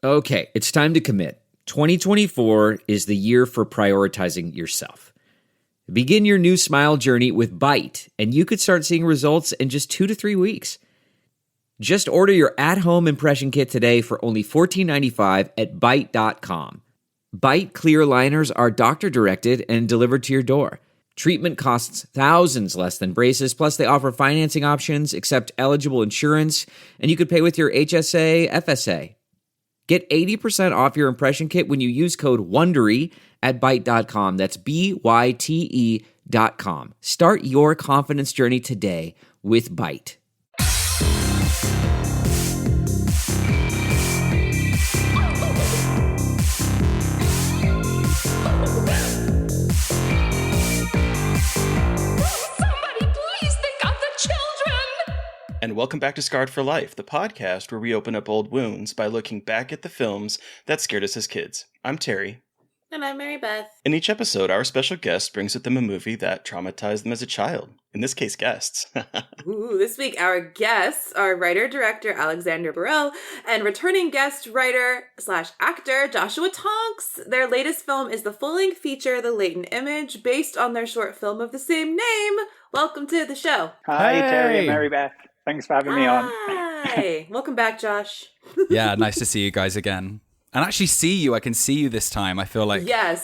Okay, it's time to commit. 2024 is the year for prioritizing yourself. Begin your new smile journey with Byte, and you could start seeing results in just 2 to 3 weeks. Just order your at-home impression kit today for only $14.95 at Byte.com. Byte clear liners are doctor-directed and delivered to your door. Treatment costs thousands less than braces, plus they offer financing options, accept eligible insurance, and you could pay with your HSA, FSA. Get 80% off your impression kit when you use code WONDERY at Byte.com. That's BYTE.com. Start your confidence journey today with Byte. And welcome back to Scarred for Life, the podcast where we open up old wounds by looking back at the films that scared us as kids. I'm Terry. And I'm Mary Beth. In each episode, our special guest brings with them a movie that traumatized them as a child. In this case, guests. Ooh, this week our guests are writer-director Alex Birrell and returning guest writer/actor Joshua Tonks. Their latest film is the full-length feature, The Latent Image, based on their short film of the same name. Welcome to the show. Hi, Terry and Mary Beth. Thanks for having me on. Hi. Welcome back, Josh. Yeah, nice to see you guys again. And actually see you. I can see you this time. I feel like I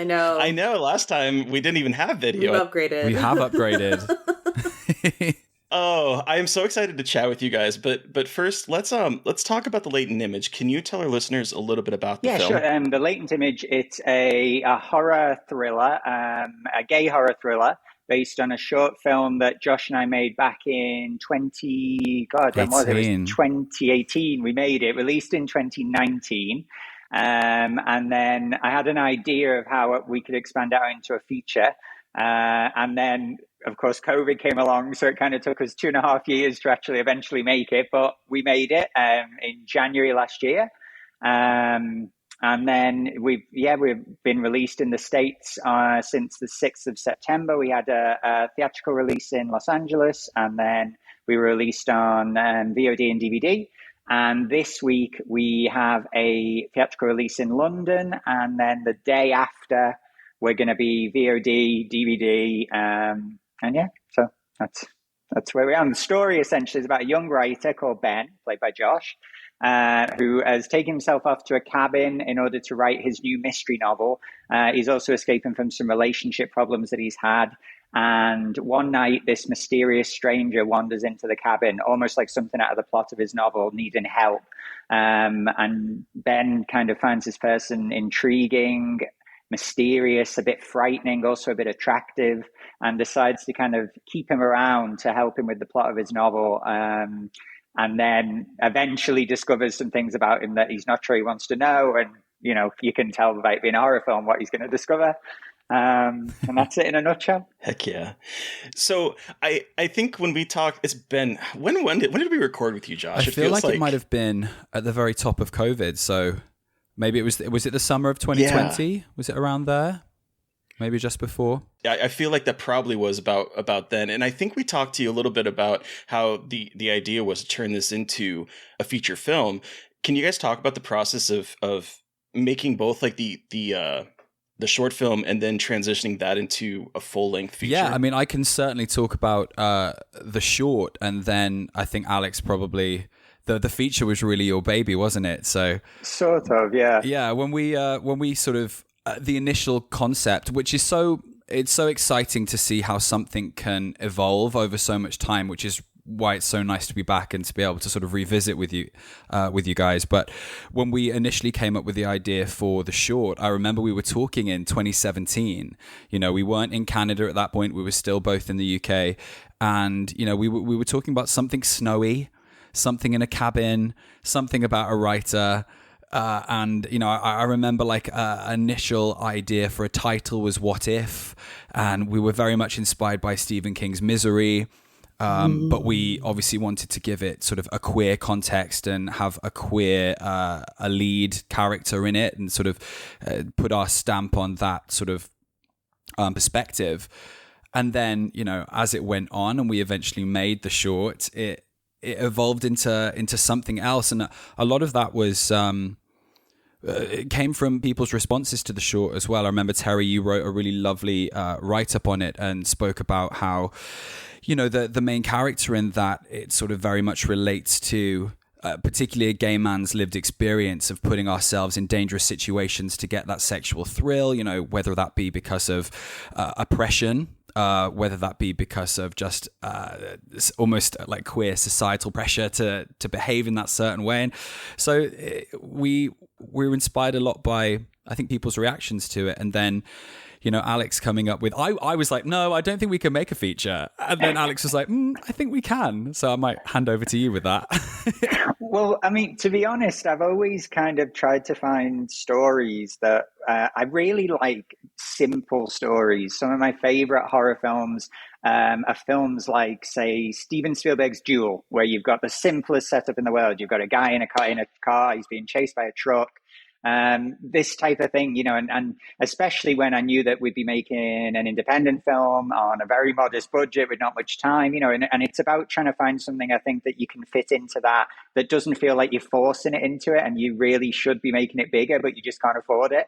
know. I know. Last time we didn't even have video. We've upgraded. We have upgraded. Oh, I am so excited to chat with you guys. But first, let's talk about The Latent Image. Can you tell our listeners a little bit about the film? Yeah, sure. The Latent Image, it's a horror thriller, a gay horror thriller, based on a short film that Josh and I made back in 2018. We made it, released in 2019. And then I had an idea of how we could expand out into a feature. And then, of course, COVID came along, so it kind of took us 2.5 years to actually eventually make it. But we made it in January last year. And then we've been released in the States since the 6th of September. We had a theatrical release in Los Angeles, and then we were released on VOD and DVD. And this week we have a theatrical release in London, and then the day after we're going to be VOD, DVD, so that's where we are. And the story essentially is about a young writer called Ben, played by Josh, who has taken himself off to a cabin in order to write his new mystery novel. He's also escaping from some relationship problems that he's had. And one night, this mysterious stranger wanders into the cabin, almost like something out of the plot of his novel, needing help. And Ben kind of finds this person intriguing, mysterious, a bit frightening, also a bit attractive, and decides to kind of keep him around to help him with the plot of his novel. And then eventually discovers some things about him that he's not sure he wants to know. And, you know, you can tell by it being a horror film what he's going to discover. And that's it in a nutshell. Heck yeah. So I think when we talk, it's been, when did we record with you, Josh? I feel like it might have been at the very top of COVID. So maybe was it the summer of 2020? Yeah. Was it around there? Maybe just before? Yeah, I feel like that probably was about then. And I think we talked to you a little bit about how the idea was to turn this into a feature film. Can you guys talk about the process of making both like the short film and then transitioning that into a full-length feature? Yeah, I mean, I can certainly talk about the short, and then I think Alex probably... The feature was really your baby, wasn't it? So sort of, yeah. Yeah, when we sort of... the initial concept, which is it's so exciting to see how something can evolve over so much time, which is why it's so nice to be back and to be able to sort of revisit with you guys. But when we initially came up with the idea for the short, I remember we were talking in 2017. You know, we weren't in Canada at that point. We were still both in the UK. And, you know, we were talking about something snowy, something in a cabin, something about a writer. And, you know, I remember like initial idea for a title was What If? And we were very much inspired by Stephen King's Misery. But we obviously wanted to give it sort of a queer context and have a queer, a lead character in it and sort of put our stamp on that sort of perspective. And then, you know, as it went on and we eventually made the short, it it evolved into something else, and a lot of that was it came from people's responses to the short as well. I remember, Terry, you wrote a really lovely write-up on it and spoke about how, you know, the main character in that, it sort of very much relates to particularly a gay man's lived experience of putting ourselves in dangerous situations to get that sexual thrill, you know, whether that be because of oppression, whether that be because of just almost like queer societal pressure to behave in that certain way. And so we were inspired a lot by, I think, people's reactions to it. And then, you know, Alex coming up with, I was like, no, I don't think we can make a feature. And then Alex was like, I think we can. So I might hand over to you with that. Well, I mean, to be honest, I've always kind of tried to find stories that I really like, simple stories. Some of my favorite horror films are films like, say, Steven Spielberg's Duel, where you've got the simplest setup in the world. You've got a guy in a car, he's being chased by a truck. This type of thing, you know, and especially when I knew that we'd be making an independent film on a very modest budget with not much time, you know, and it's about trying to find something, I think, that you can fit into that doesn't feel like you're forcing it into it and you really should be making it bigger, but you just can't afford it.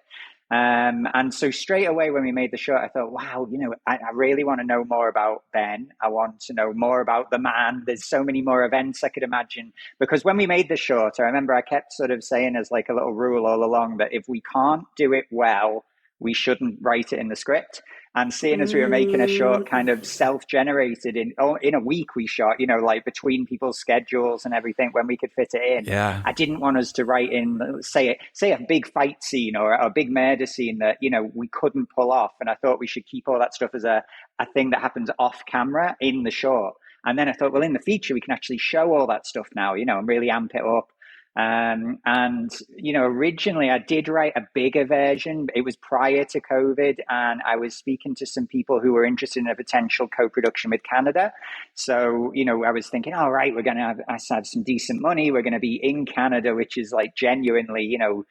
And so straight away when we made the short, I thought, wow, you know, I really want to know more about Ben. I want to know more about the man. There's so many more events I could imagine. Because when we made the short, I remember I kept sort of saying as like a little rule all along that if we can't do it well, we shouldn't write it in the script. And seeing as we were making a short kind of self-generated in a week we shot, you know, like between people's schedules and everything when we could fit it in. Yeah. I didn't want us to write in, say a big fight scene or a big murder scene that, you know, we couldn't pull off. And I thought we should keep all that stuff as a thing that happens off camera in the short. And then I thought, well, in the feature, we can actually show all that stuff now, you know, and really amp it up. And, you know, originally I did write a bigger version. It was prior to COVID, and I was speaking to some people who were interested in a potential co-production with Canada. So, you know, I was thinking, all right, we're going to have some decent money. We're going to be in Canada, which is like genuinely, you know,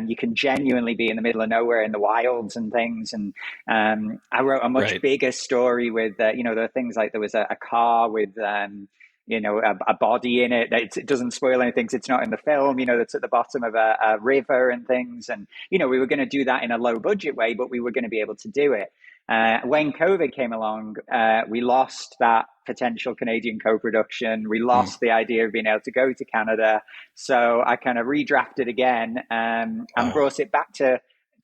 you can genuinely be in the middle of nowhere in the wilds and things. And I wrote a much bigger story with, you know, there are things like there was a car with, you know, a body in it. It doesn't spoil anything because it's not in the film, you know, that's at the bottom of a river and things. And, you know, we were going to do that in a low budget way, but we were going to be able to do it. When COVID came along, we lost that potential Canadian co-production. We lost the idea of being able to go to Canada. So I kind of redrafted again and brought it back to,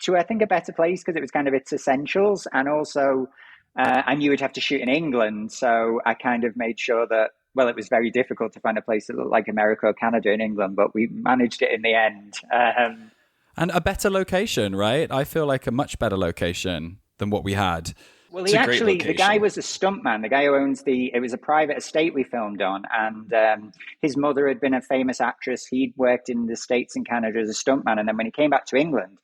I think, a better place because it was kind of its essentials. And also I knew we'd have to shoot in England. So I kind of made sure that, well, it was very difficult to find a place that looked like America or Canada in England, but we managed it in the end. And a better location, right? I feel like a much better location than what we had. Well, the guy was a stuntman. The guy who owns it was a private estate we filmed on. And his mother had been a famous actress. He'd worked in the States and Canada as a stuntman. And then when he came back to England,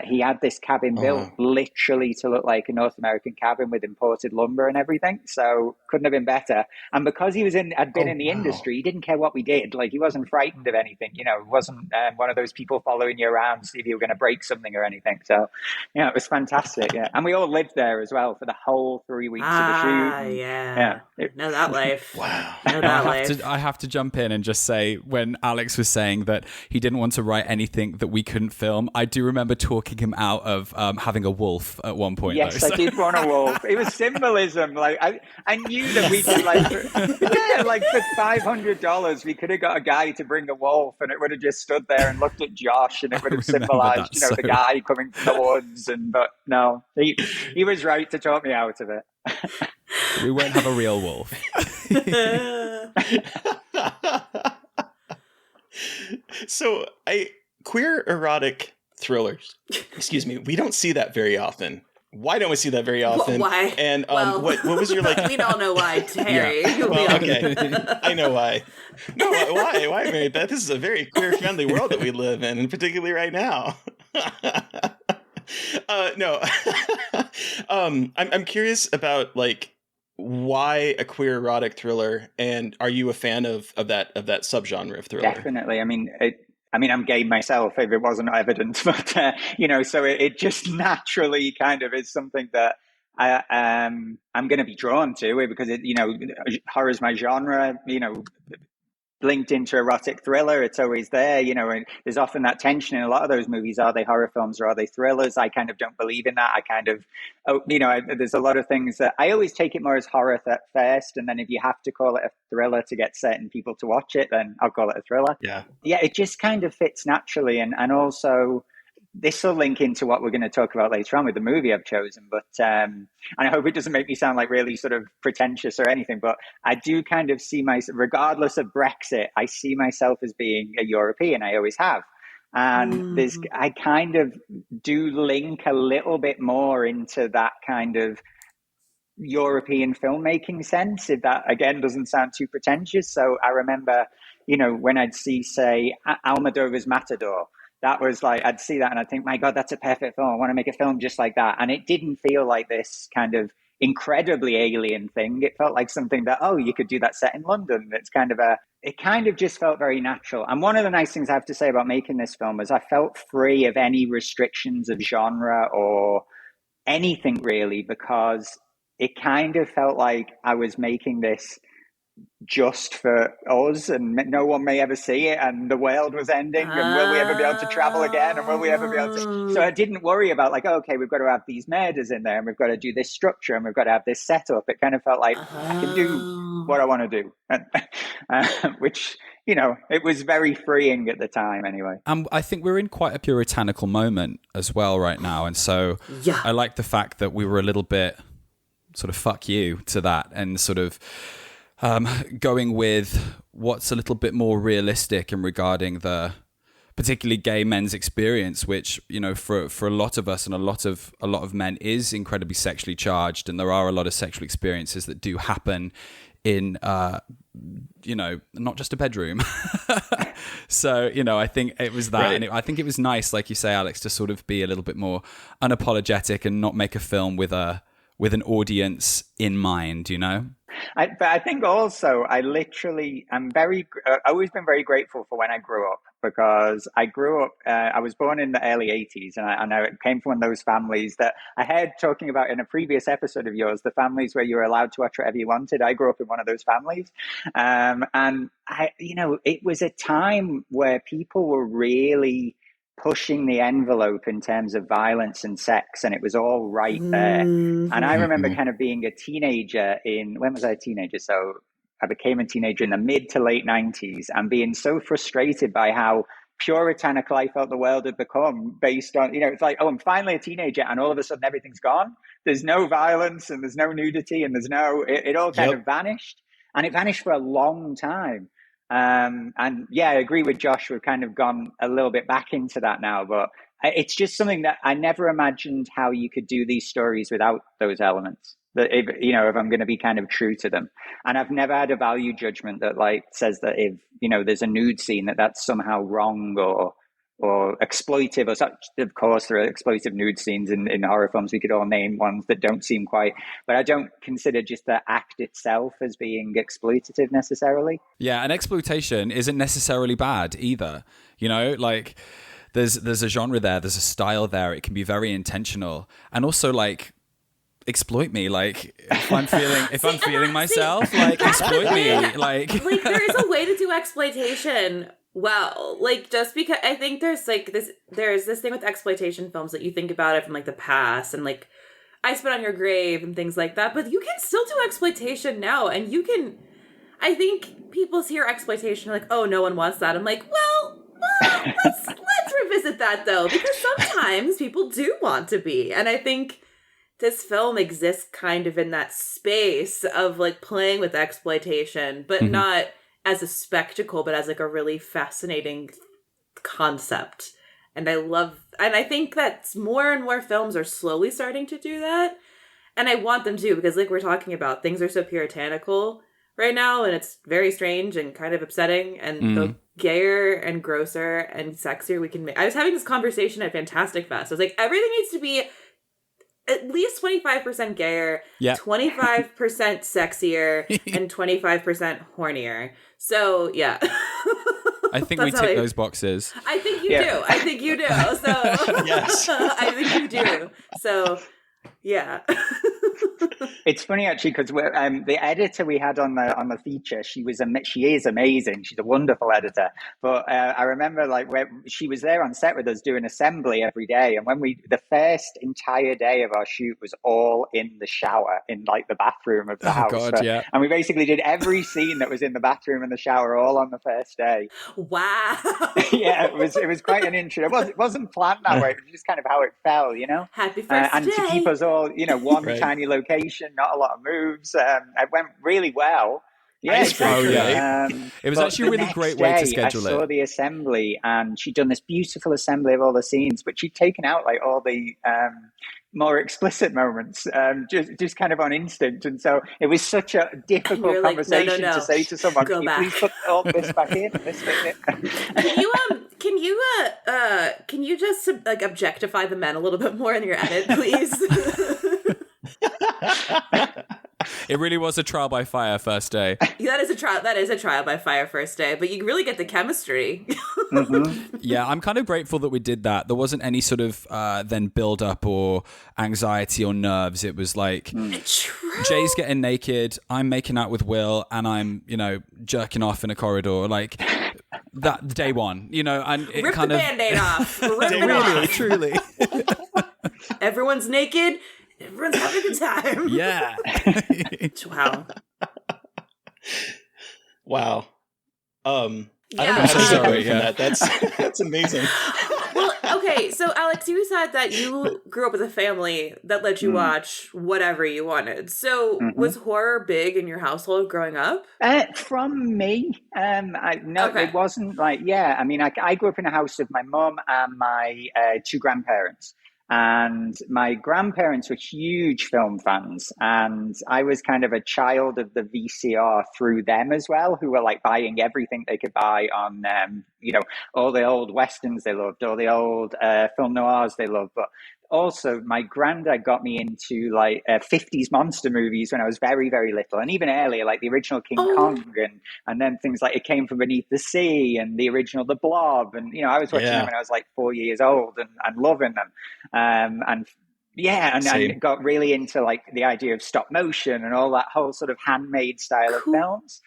he had this cabin built literally to look like a North American cabin with imported lumber and everything. So couldn't have been better. And because he had been in the industry, he didn't care what we did. Like, he wasn't frightened of anything. You know, he wasn't one of those people following you around to see if you were going to break something or anything. So, you know, it was fantastic. Yeah. And we all lived there as well for the whole 3 weeks of the shoot. Yeah. Know that life. Wow. Know that life. I have to jump in and just say, when Alex was saying that he didn't want to write anything that we couldn't film, I do remember talking him out of having a wolf at one point. Yes, I did want a wolf. It was symbolism. Like, I knew that we could, like, for $500 we could have got a guy to bring a wolf, and it would have just stood there and looked at Josh, and it would have symbolized, you know, the guy coming from the woods. But no, he was right to talk me out of it. We won't have a real wolf. So, queer erotic thrillers, excuse me, we don't see that very often. Why don't we see that very often? Why? And what was your, like... We all know why, Terry. Yeah. Well, okay. I know why. No, why, Mary Beth? This is a very queer-friendly world that we live in, and particularly right now. No. I'm curious about, like, why a queer erotic thriller, and are you a fan of that subgenre of thriller? Definitely. I mean, I'm gay myself, if it wasn't evident, but, you know, so it just naturally kind of is something that I'm going to be drawn to it because horror is my genre. Linked into erotic thriller, it's always there, and there's often that tension in a lot of those movies. Are they horror films or are they thrillers? I kind of don't believe in that. There's a lot of things that I always take it more as horror first, and then if you have to call it a thriller to get certain people to watch it, then I'll call it a thriller. Yeah, it just kind of fits naturally, and also this will link into what we're going to talk about later on with the movie I've chosen. But and I hope it doesn't make me sound like really sort of pretentious or anything, but I do kind of see myself, regardless of Brexit, I see myself as being a European. I always have. And I kind of do link a little bit more into that kind of European filmmaking sense, if that again doesn't sound too pretentious. So I remember, when I'd see, say, Almodovar's Matador, that was like, I'd see that and I'd think, my God, that's a perfect film. I want to make a film just like that. And it didn't feel like this kind of incredibly alien thing. It felt like something that, you could do that set in London. It kind of just felt very natural. And one of the nice things I have to say about making this film is I felt free of any restrictions of genre or anything really, because it kind of felt like I was making this just for us, and no one may ever see it, and the world was ending, and will we ever be able to travel again, and will we ever be able to... So I didn't worry about like, okay, we've got to have these murders in there, and we've got to do this structure, and we've got to have this setup. It kind of felt like I can do what I want to do, which, it was very freeing at the time anyway. I think we're in quite a puritanical moment as well right now, and so I like the fact that we were a little bit sort of fuck you to that, and sort of going with what's a little bit more realistic in regarding the particularly gay men's experience, which, for a lot of us and a lot of men is incredibly sexually charged. And there are a lot of sexual experiences that do happen in, not just a bedroom. So, I think it was that. Right. And I think it was nice, like you say, Alex, to sort of be a little bit more unapologetic and not make a film with an audience in mind, But I think also I'm always been very grateful for when I grew up, because I grew up, I was born in the early 80s, and I came from one of those families that I heard talking about in a previous episode of yours, the families where you were allowed to watch whatever you wanted. I grew up in one of those families. And it was a time where people were really pushing the envelope in terms of violence and sex, and it was all right there. And I remember kind of being a teenager when was I a teenager? So I became a teenager in the mid to late 90s, and being so frustrated by how puritanical I felt the world had become based on, it's like, I'm finally a teenager, and all of a sudden everything's gone. There's no violence, and there's no nudity, and it all kind of vanished. And it vanished for a long time. And I agree with Josh. We've kind of gone a little bit back into that now, but it's just something that I never imagined how you could do these stories without those elements. That if I'm going to be kind of true to them, and I've never had a value judgment that like says that if there's a nude scene that's somehow wrong or exploitive or such. Of course, there are exploitive nude scenes in horror films. We could all name ones that don't seem quite, but I don't consider just the act itself as being exploitative necessarily. Yeah, and exploitation isn't necessarily bad either. Like there's a genre there, there's a style there. It can be very intentional, and also like exploit me. Like if I'm feeling myself, like exploit me. Like there is a way to do exploitation. Well, like, just because I think there's this thing with exploitation films that you think about it from like the past, and like I Spit on Your Grave and things like that, but you can still do exploitation now, and I think people hear exploitation like, oh, no one wants that. I'm like, well, let's revisit that though, because sometimes people do want to be, and I think this film exists kind of in that space of like playing with exploitation, but not as a spectacle, but as like a really fascinating concept. And I think that more and more films are slowly starting to do that. And I want them to, because like we're talking about, things are so puritanical right now, and it's very strange and kind of upsetting. And the gayer and grosser and sexier we can make. I was having this conversation at Fantastic Fest. I was like, everything needs to be at least 25% gayer, 25% sexier, and 25% hornier. So, yeah. I think we tick those boxes. I think you do. I think you do. So, yes. I think you do. So, yeah. It's funny actually because the editor we had on the feature, she is amazing. She's a wonderful editor. But I remember like when she was there on set with us doing assembly every day, and when the first entire day of our shoot was all in the shower in like the bathroom of the house. God, yeah. And we basically did every scene that was in the bathroom and the shower all on the first day. Wow. Yeah, it was quite an intro. It wasn't planned that way. It was just kind of how it fell, you know. Happy first and day. to keep us all, one Right. tiny location, not a lot of moves. It went really well. Yeah, Icebreaker, exactly. It was actually a really great way to schedule I saw it. the assembly, and she'd done this beautiful assembly of all the scenes, but she'd taken out like all the more explicit moments, just kind of on instinct. And so it was such a difficult conversation to say to someone, Go "Can you back. please put all this back in, this bit in?" Can you just like objectify the men a little bit more in your edit, please? It really was a trial by fire first day. That is a trial by fire first day, but you really get the chemistry. Mm-hmm. Yeah, I'm kind of grateful that we did that. There wasn't any sort of then build up or anxiety or nerves. It was like Jay's getting naked, I'm making out with Will, and I'm, jerking off in a corridor. Like that day one, and it Rip kind the of Band-Aid off. Rip it really, off. truly. Everyone's naked. Everyone's having a good time. Yeah. Wow. Wow. I don't know Yeah. how I'm to so segue sorry, from yeah. that. That's amazing. Well, okay, so Alex, you said that you grew up with a family that let you watch whatever you wanted. So was horror big in your household growing up? From me, Okay. it wasn't like, I mean, I grew up in a house with my mum and my two grandparents. And my grandparents were huge film fans, and I was kind of a child of the VCR through them as well, who were like buying everything they could buy on, all the old westerns they loved, all the old film noirs they loved. But also, my granddad got me into like 50s monster movies when I was very, very little, and even earlier, like the original King Kong, and then things like It Came From Beneath the Sea and the original The Blob, and I was watching them when I was like 4 years old and loving them, and got really into like the idea of stop motion and all that whole sort of handmade style of films.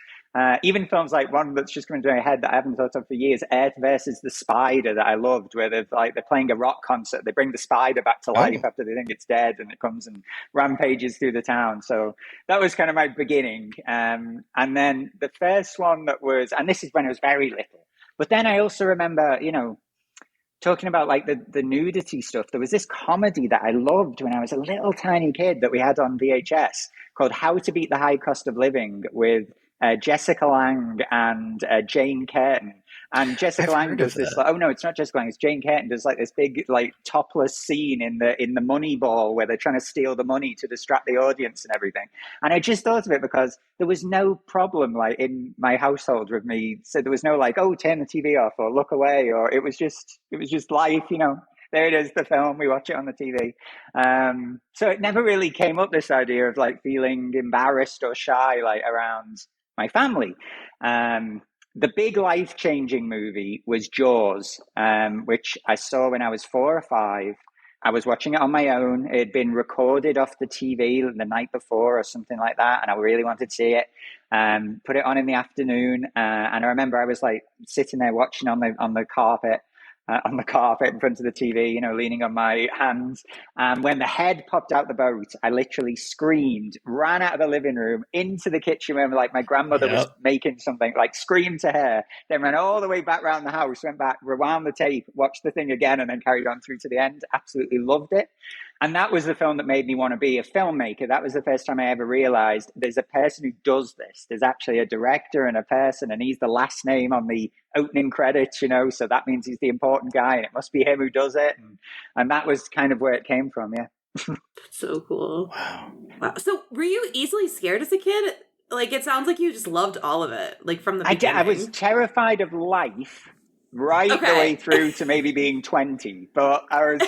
Even films like one that's just coming to my head that I haven't thought of for years, Earth versus the Spider, that I loved, where they're playing a rock concert. They bring the spider back to life after they think it's dead, and it comes and rampages through the town. So that was kind of my beginning. And then the first one and this is when I was very little. But then I also remember, talking about like the nudity stuff. There was this comedy that I loved when I was a little tiny kid that we had on VHS called How to Beat the High Cost of Living with Jessica Lange and Jane Curtin. And Jessica Lange does this. Oh no, it's not Jessica Lange. It's Jane Curtin does like this big like topless scene in the money ball where they're trying to steal the money to distract the audience and everything. And I just thought of it because there was no problem like in my household with me. So there was no like, oh, turn the TV off or look away, or it was just life, There it is, the film. We watch it on the TV. So it never really came up, this idea of like feeling embarrassed or shy like around my family. The big life-changing movie was Jaws, which I saw when I was 4 or 5. I was watching it on my own. It had been recorded off the TV the night before or something like that, and I really wanted to see it. Put it on in the afternoon, and I remember I was like sitting there watching on the carpet in front of the TV, leaning on my hands. And when the head popped out the boat, I literally screamed, ran out of the living room into the kitchen where like my grandmother was making something, like screamed to her, then ran all the way back around the house, went back, rewound the tape, watched the thing again, and then carried on through to the end. Absolutely loved it. And that was the film that made me want to be a filmmaker. That was the first time I ever realized there's a person who does this. There's actually a director and a person, and he's the last name on the opening credits, so that means he's the important guy, and it must be him who does it. And that was kind of where it came from, yeah. So cool. Wow. So were you easily scared as a kid? Like, it sounds like you just loved all of it, like from the beginning. I was terrified of life right the way through to maybe being 20, but I was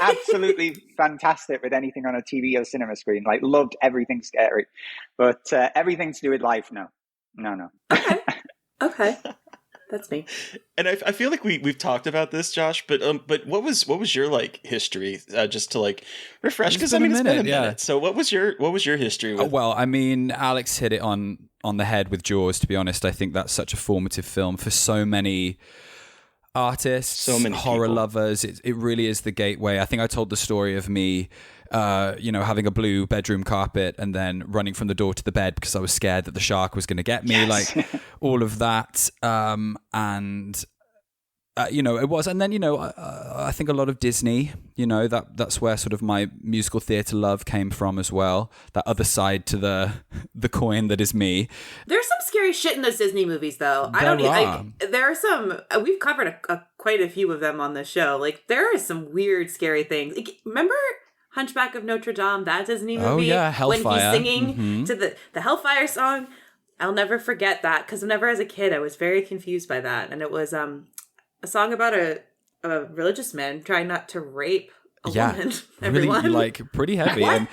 absolutely fantastic with anything on a TV or cinema screen. Like, loved everything scary, but everything to do with life, no. Okay. That's me. And I feel like we've talked about this, Josh, but what was your like history, just to like refresh, because I mean it's been a minute. So what was your history with? Well, I mean, Alex hit it on the head with Jaws. To be honest, I think that's such a formative film for so many artists, so many horror people. lovers. It really is the gateway. I think I told the story of me, having a blue bedroom carpet and then running from the door to the bed because I was scared that the shark was going to get me. Yes. Like all of that, it was. And then, I think a lot of Disney, that's where sort of my musical theatre love came from as well. That other side to the coin that is me. There's some scary shit in those Disney movies, though. There are some, we've covered quite a few of them on the show. Like, there are some weird, scary things. Like, remember Hunchback of Notre Dame, that Disney movie? Oh, yeah, Hellfire. When he's singing to the Hellfire song. I'll never forget that, because whenever as a kid, I was very confused by that. And it was a song about a religious man trying not to rape a woman. Everyone. Really, like, pretty heavy. And,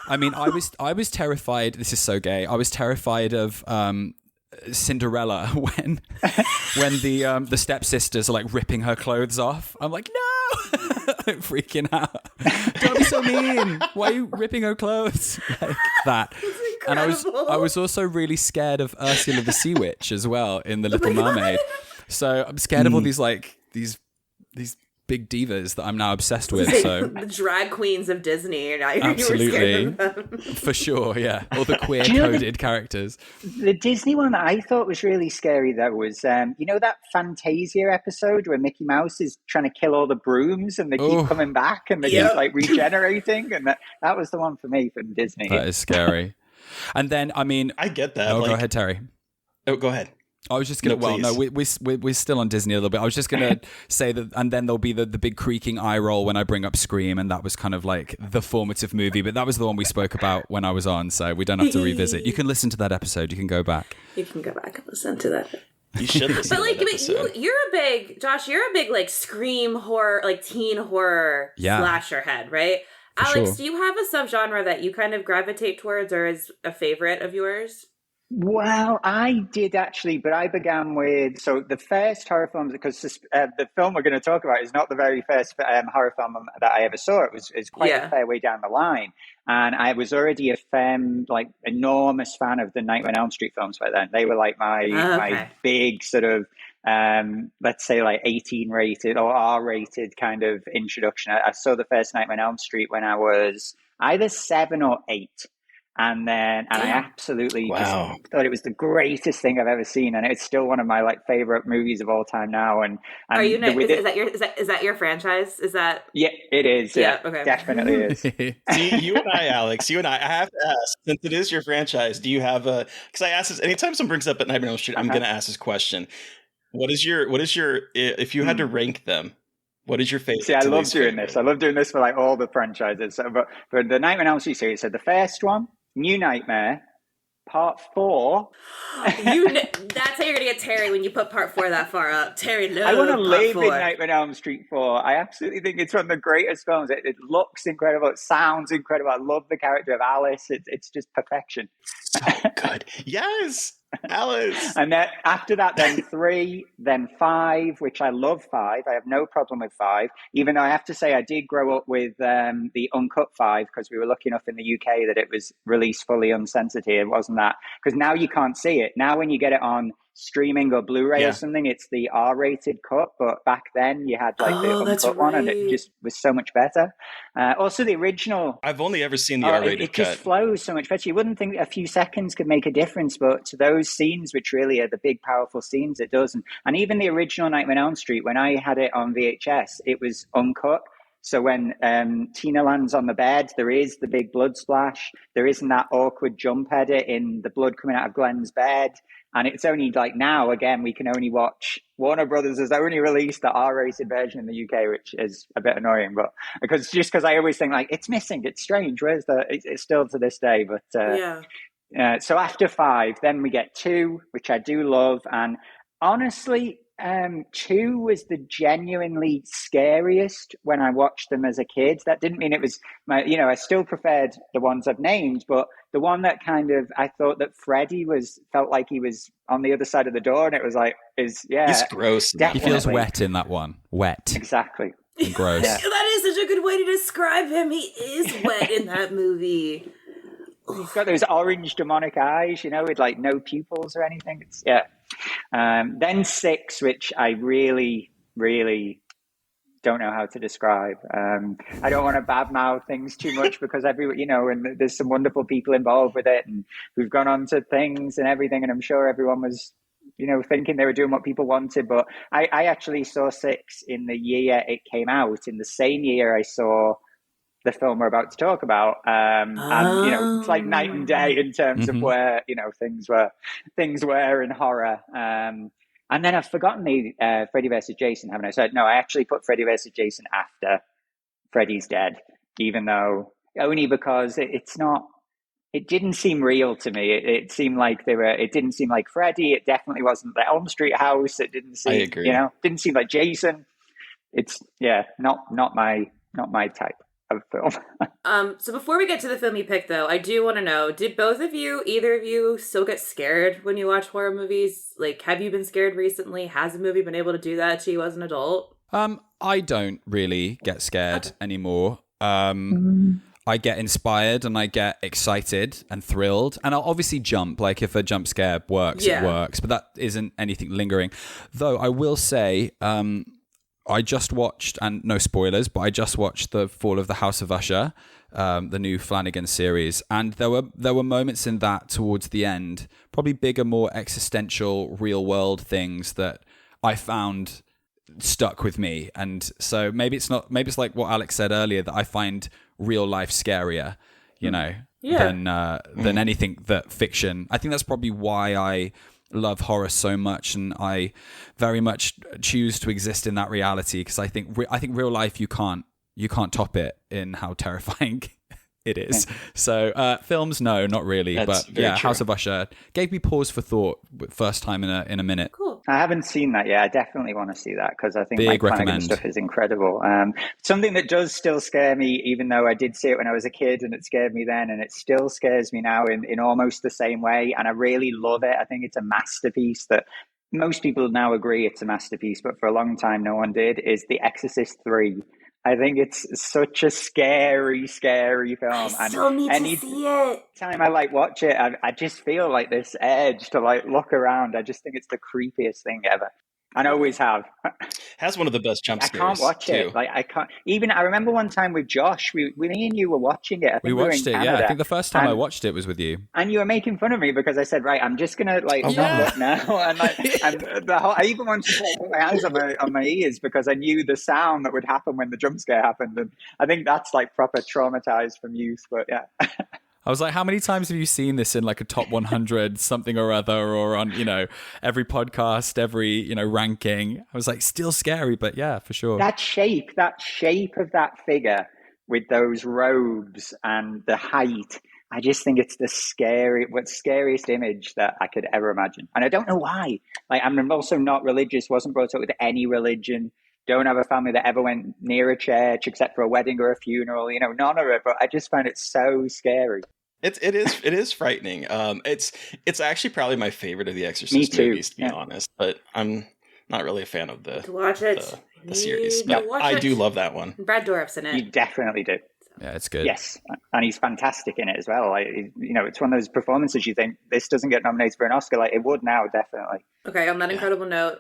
I mean, I was terrified. This is so gay. I was terrified of Cinderella when the stepsisters are like ripping her clothes off. I'm like, no, I'm freaking out. Don't be so mean. Why are you ripping her clothes like that? And I was also really scared of Ursula the Sea Witch as well in The Little Mermaid. So I'm scared of all these like these big divas that I'm now obsessed with. So the drag queens of Disney, and absolutely, you were scared of them. For sure, yeah, all the queer coded characters. The Disney one that I thought was really scary though was that Fantasia episode where Mickey Mouse is trying to kill all the brooms and they keep coming back and they keep like regenerating, and that was the one for me from Disney. That is scary. And then I mean, I get that. Oh, go ahead, Terry. Oh, go ahead. I was just gonna. We're still on Disney a little bit. I was just gonna say that, and then there'll be the big creaking eye roll when I bring up Scream, and that was kind of like the formative movie. But that was the one we spoke about when I was on, so we don't have to revisit. You can listen to that episode. You can go back. You can go back and listen to that. You should listen. But like, to that episode. you're a big Josh. You're a big like Scream horror, like teen horror slasher head, right? For Alex, sure. do you have a subgenre that you kind of gravitate towards, or is a favorite of yours? Well, I did actually, but I began with, so the first horror film, because the film we're going to talk about is not the very first horror film that I ever saw. It's quite a fair way down the line. And I was already a enormous fan of the Nightmare on Elm Street films by then. They were like my big sort of, let's say like 18 rated or R rated kind of introduction. I saw the first Nightmare on Elm Street when I was either 7 or 8. And I absolutely just thought it was the greatest thing I've ever seen, and it's still one of my like favorite movies of all time now. And are you? Is that your franchise? Is that? Yeah, it is. Yeah, okay, definitely is. See, you and I, Alex, I have to ask, since it is your franchise, do you have a? Because I ask this anytime someone brings up at Nightmare on Elm Street, I'm going to ask this question: What is your? If you had to rank them? What is your favorite? See, I love doing this. I love doing this for like all the franchises. So, but for the Nightmare on Elm Street series, so the first one, New Nightmare, Part 4. That's how you're gonna get Terry when you put Part 4 that far up. Terry, no. I want to live in Nightmare on Elm Street 4. I absolutely think it's one of the greatest films. It looks incredible. It sounds incredible. I love the character of Alice. It's just perfection. So good. Yes. Alice. And then after that, then 3, then 5, which I love 5. I have no problem with 5, even though I have to say I did grow up with the uncut 5 because we were lucky enough in the UK that it was released fully uncensored here. It wasn't that, because now you can't see it. Now when you get it on streaming or Blu-ray or something, it's the R-rated cut, but back then you had like the uncut one, and it just was so much better. Also the original, I've only ever seen the R-rated it cut. just flows so much better. You wouldn't think a few seconds could make a difference, but to those scenes, which really are the big powerful scenes, it does. And even the original Nightmare on Elm Street, when I had it on VHS, it was uncut. So when Tina lands on the bed, there is the big blood splash. There isn't that awkward jump edit in the blood coming out of Glenn's bed. And it's only like now, again, we can only watch, Warner Brothers has only released the R-rated version in the UK, which is a bit annoying, but because I always think like, it's missing, it's strange. Where's it's still to this day, but so after 5, then we get 2, which I do love. And honestly, 2 was the genuinely scariest when I watched them as a kid. That didn't mean it was my, I still preferred the ones I've named, but the one that kind of, I thought that Freddy felt like he was on the other side of the door, and it was like, he's gross. He feels wet in that one. Wet. Exactly. And gross. Yeah. That is such a good way to describe him. He is wet in that movie. He's got those orange demonic eyes, with like no pupils or anything. Then 6, which I really, really don't know how to describe. I don't want to badmouth things too much because and there's some wonderful people involved with it, and we've gone on to things and everything, and I'm sure everyone was, thinking they were doing what people wanted. But I actually saw 6 in the year it came out. In the same year I saw the film we're about to talk about, and it's like night and day in terms of where things were in horror. And then I've forgotten the Freddy versus Jason, haven't I? So no, I actually put Freddy versus Jason after Freddy's Dead, even though only because it didn't seem real to me. It seemed like it didn't seem like Freddy. It definitely wasn't the Elm Street house. It didn't seem, I agree. Didn't seem like Jason. It's not my type of film. So before we get to the film you picked, though, I do want to know, did either of you still get scared when you watch horror movies? Like, have you been scared recently? Has a movie been able to do that to you as an adult? I don't really get scared anymore. I get inspired and I get excited and thrilled, and I'll obviously jump. Like, if a jump scare works, it works, but that isn't anything lingering. Though I will say, I just watched, and no spoilers, but I just watched The Fall of the House of Usher, the new Flanagan series, and there were moments in that towards the end, probably bigger, more existential, real world things that I found stuck with me. And so maybe it's like what Alex said earlier, that I find real life scarier, than anything that fiction. I think that's probably why I love horror so much, and I very much choose to exist in that reality, because I think real life, you can't top it in how terrifying it is. So films, no, not really. That's but yeah, true. House of Usher gave me pause for thought, first time in a minute. Cool. I haven't seen that yet. I definitely want to see that because I think Big Mike Flanagan recommend. stuff is incredible. Something that does still scare me, even though I did see it when I was a kid and it scared me then, and it still scares me now in almost the same way. And I really love it. I think it's a masterpiece that most people now agree it's a masterpiece, but for a long time no one did, is The Exorcist 3. I think it's such a scary, scary film. I still need to see it. Time I watch it, I just feel like this urge to look around. I just think it's the creepiest thing ever, and always have. Has one of the best jump I scares. can't watch too. it. I can't. Even I remember one time with Josh, me and you were watching it. I think We were watched in it. Canada, Yeah, I think the first time I watched it was with you. and you were making fun of me because I said, right, I'm just gonna not look now, and I even wanted to put my hands on my ears because I knew the sound that would happen when the jump scare happened, and I think that's proper traumatized from youth. But yeah. I was like, how many times have you seen this in a top 100 something or other, or on, every podcast, every, ranking? I was like, still scary, but yeah, for sure. That shape of that figure with those robes and the height, I just think it's the scariest image that I could ever imagine. And I don't know why. I'm also not religious, wasn't brought up with any religion. Don't have a family that ever went near a church except for a wedding or a funeral, none of it. But I just find it so scary. It is frightening. It's actually probably my favorite of the Exorcist Me too. movies, to be honest. But I'm not really a fan of the series. But I do love that one. Brad Dourif's in it. You definitely do. Yeah, it's good. Yes, and he's fantastic in it as well. It's one of those performances you think this doesn't get nominated for an Oscar, it would now, definitely. Okay, on that incredible note,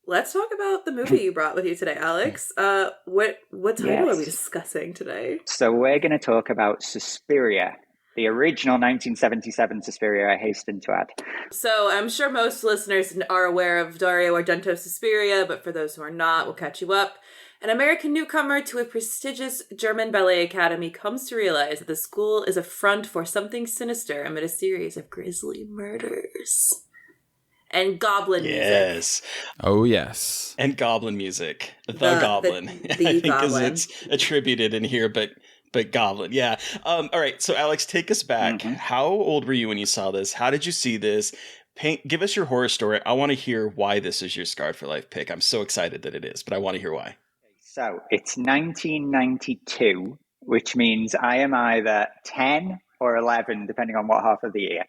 let's talk about the movie you brought with you today, Alex. What title are we discussing today? So we're going to talk about Suspiria, the original 1977 Suspiria, I hasten to add. So I'm sure most listeners are aware of Dario Argento's Suspiria, but for those who are not, we'll catch you up. An American newcomer to a prestigious German ballet academy comes to realize that the school is a front for something sinister amid a series of grisly murders. And goblin music. Yes. Oh, yes. And goblin music. The Goblin. I think Goblin. it's attributed in here, but Goblin. Yeah. All right. So Alex, take us back. Mm-hmm. How old were you when you saw this? How did you see this? Give us your horror story. I want to hear why this is your Scarred for Life pick. I'm so excited that it is, but I want to hear why. So it's 1992, which means I am either 10 or 11, depending on what half of the year.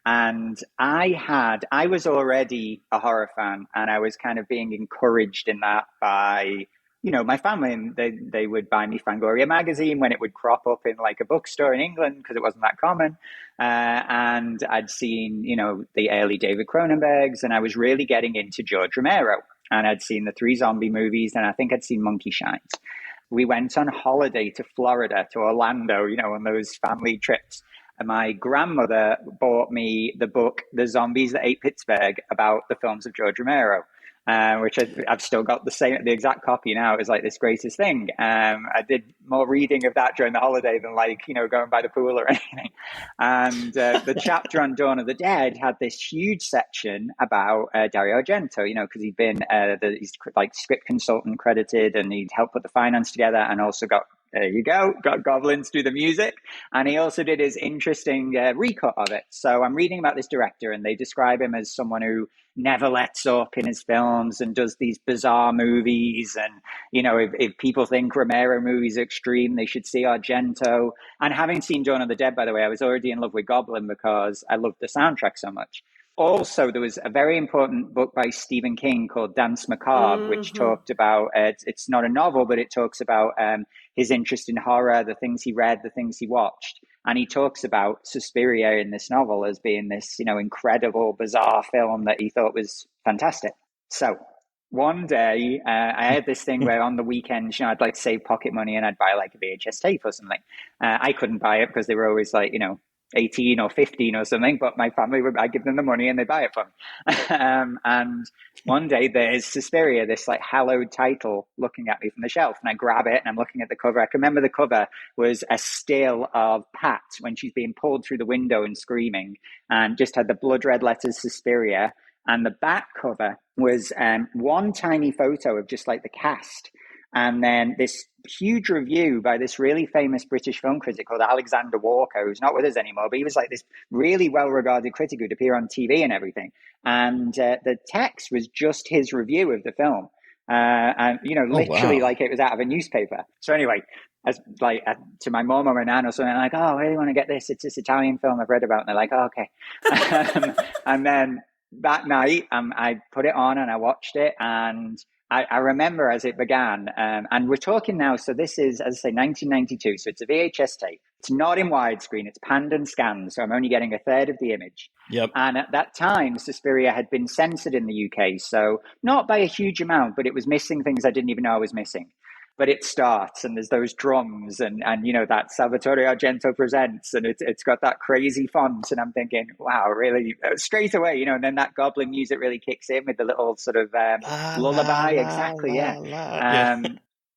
And I was already a horror fan, and I was kind of being encouraged in that by, my family. And they would buy me Fangoria magazine when it would crop up in like a bookstore in England, because it wasn't that common. And I'd seen, the early David Cronenbergs, and I was really getting into George Romero. And I'd seen the 3 zombie movies, and I think I'd seen Monkey Shines. We went on holiday to Florida, to Orlando, on those family trips. And my grandmother bought me the book, The Zombies That Ate Pittsburgh, about the films of George Romero, which I've still got the exact copy now. It was like this greatest thing. I did more reading of that during the holiday than going by the pool or anything. And the chapter on Dawn of the Dead had this huge section about Dario Argento, because he'd been he's like script consultant credited, and he'd helped put the finance together, and also got goblins do the music. And he also did his interesting recut of it. So I'm reading about this director, and they describe him as someone who never lets up in his films and does these bizarre movies. And, if people think Romero movies are extreme, they should see Argento. And having seen Dawn of the Dead, by the way, I was already in love with Goblin because I loved the soundtrack so much. Also, there was a very important book by Stephen King called Dance Macabre, which talked about, it's not a novel, but it talks about his interest in horror, the things he read, the things he watched. And he talks about Suspiria in this novel as being this, incredible, bizarre film that he thought was fantastic. So one day I had this thing where on the weekends, I'd like save pocket money and I'd buy like a VHS tape or something. I couldn't buy it because they were always like, 18 or 15 or something, but my family I give them the money and they buy it for me. And one day there's Suspiria, this like hallowed title, looking at me from the shelf, and I grab it and I'm looking at the cover. I can remember the cover was a still of Pat when she's being pulled through the window and screaming, and just had the blood red letters Suspiria. And the back cover was one tiny photo of just like the cast. And then this huge review by this really famous British film critic called Alexander Walker, who's not with us anymore, but he was like this really well-regarded critic who'd appear on TV and everything. And the text was just his review of the film. And, literally like it was out of a newspaper. So anyway, to my mom or my nan or something, I'm like, oh, I really want to get this. It's this Italian film I've read about. And they're like, oh, okay. And then that night, I put it on and I watched it, and I remember as it began, and we're talking now, so this is, as I say, 1992, so it's a VHS tape. It's not in widescreen, it's panned and scanned, so I'm only getting a third of the image. Yep. And at that time, Suspiria had been censored in the UK, so not by a huge amount, but it was missing things I didn't even know I was missing. But it starts, and there's those drums, and that Salvatore Argento presents, and it's got that crazy font, and I'm thinking, wow, really, straight away, and then that goblin music really kicks in with the little sort of lullaby, exactly, yeah.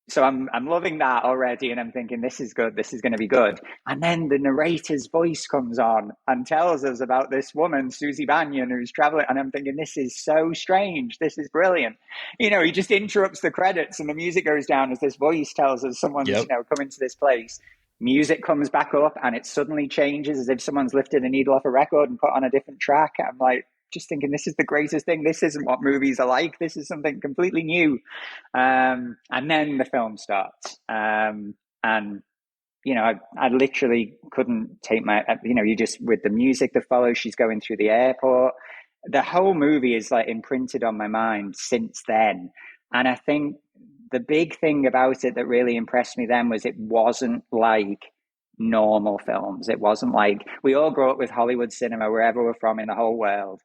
So I'm loving that already, and I'm thinking, this is good, this is going to be good. And then the narrator's voice comes on and tells us about this woman, Susie Banyan, who's traveling, and I'm thinking, this is so strange, this is brilliant. He just interrupts the credits and the music goes down as this voice tells us someone's, coming to this place. Music comes back up and it suddenly changes as if someone's lifted a needle off a record and put on a different track. I'm like, just thinking, this is the greatest thing. This isn't what movies are like. This is something completely new. And then the film starts. And, I literally couldn't take you just, with the music that follows, she's going through the airport. The whole movie is like imprinted on my mind since then. And I think the big thing about it that really impressed me then was it wasn't like normal films. It wasn't like, we all grew up with Hollywood cinema wherever we're from in the whole world.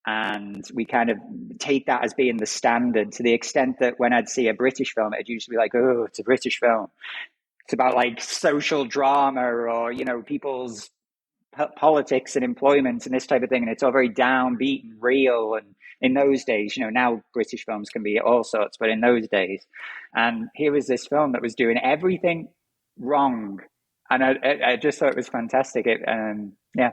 And we kind of take that as being the standard, to the extent that when I'd see a British film, it'd usually be like, oh, it's a British film. It's about like social drama or, people's politics and employment and this type of thing. And it's all very downbeat and real. And in those days, now British films can be all sorts, but in those days. And here was this film that was doing everything wrong. And I just thought it was fantastic. Yeah.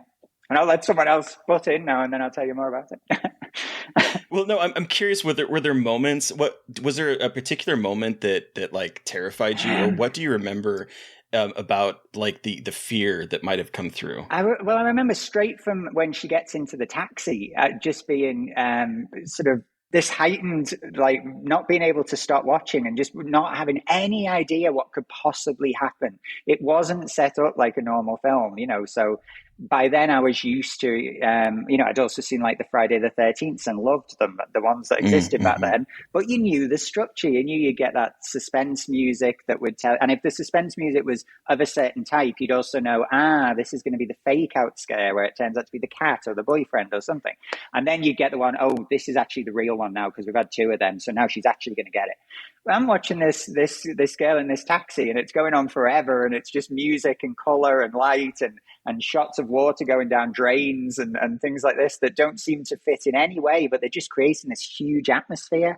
And I'll let someone else butt in now, and then I'll tell you more about it. Well, no, I'm curious. Were there moments? Was there a particular moment that like terrified you, or what do you remember about like the fear that might have come through? I remember straight from when she gets into the taxi, just being sort of this heightened, like not being able to stop watching and just not having any idea what could possibly happen. It wasn't set up like a normal film, so by then I was used to, I'd also seen like the Friday the 13th and loved them, the ones that existed back then, but you knew the structure, you knew you'd get that suspense music that would tell, and if the suspense music was of a certain type, you'd also know, this is going to be the fake out scare where it turns out to be the cat or the boyfriend or something. And then you get the one, this is actually the real one now because we've had two of them, so now she's actually going to get it. I'm watching this girl in this taxi and it's going on forever, and it's just music and color and light and shots of water going down drains and things like this that don't seem to fit in any way, but they're just creating this huge atmosphere.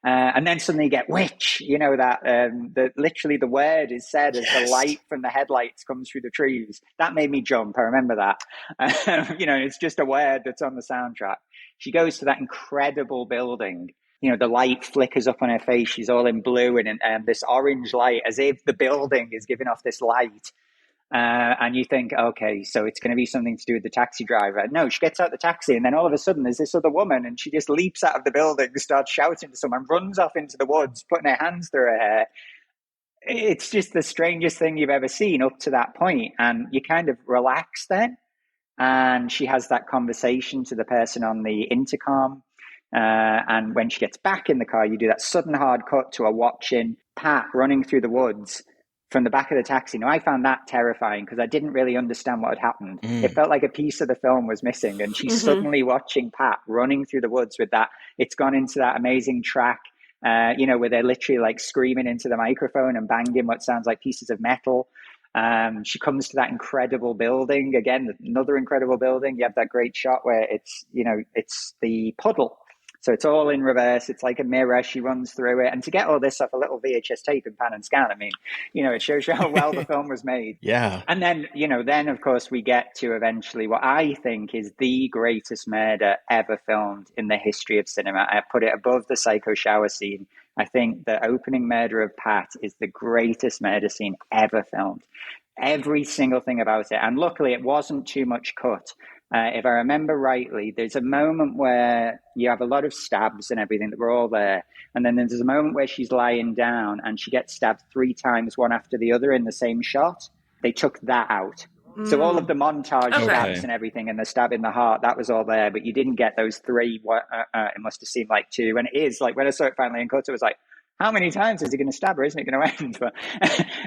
And then suddenly you get witch, that literally the word is said as the light from the headlights comes through the trees. That made me jump. I remember that. It's just a word that's on the soundtrack. She goes to that incredible building. The light flickers up on her face. She's all in blue and this orange light, as if the building is giving off this light. And you think, okay, so it's going to be something to do with the taxi driver. No, she gets out the taxi and then all of a sudden there's this other woman and she just leaps out of the building, starts shouting to someone, runs off into the woods, putting her hands through her hair. It's just the strangest thing you've ever seen up to that point. And you kind of relax then. And she has that conversation to the person on the intercom. And when she gets back in the car, you do that sudden hard cut to her watching Pat running through the woods from the back of the taxi. Now, I found that terrifying because I didn't really understand what had happened. It felt like a piece of the film was missing. And she's suddenly watching Pat running through the woods with that. It's gone into that amazing track, where they're literally like screaming into the microphone and banging what sounds like pieces of metal. She comes to that incredible building. Again, another incredible building. You have that great shot where it's the puddle. So it's all in reverse. It's like a mirror. She runs through it. And to get all this off a little VHS tape and pan and scan, I mean, it shows you how well the film was made. Yeah. And then, of course, we get to eventually what I think is the greatest murder ever filmed in the history of cinema. I put it above the psycho shower scene. I think the opening murder of Pat is the greatest murder scene ever filmed. Every single thing about it. And luckily, it wasn't too much cut. If I remember rightly, there's a moment where you have a lot of stabs and everything that were all there. And then there's a moment where she's lying down and she gets stabbed 3 times, one after the other in the same shot. They took that out. So all of the montage stabs and everything and the stab in the heart, that was all there. But you didn't get those 3. It must have seemed like 2. And it is like when I saw it finally in cut, it was like, how many times is he going to stab her? Isn't it going to end? But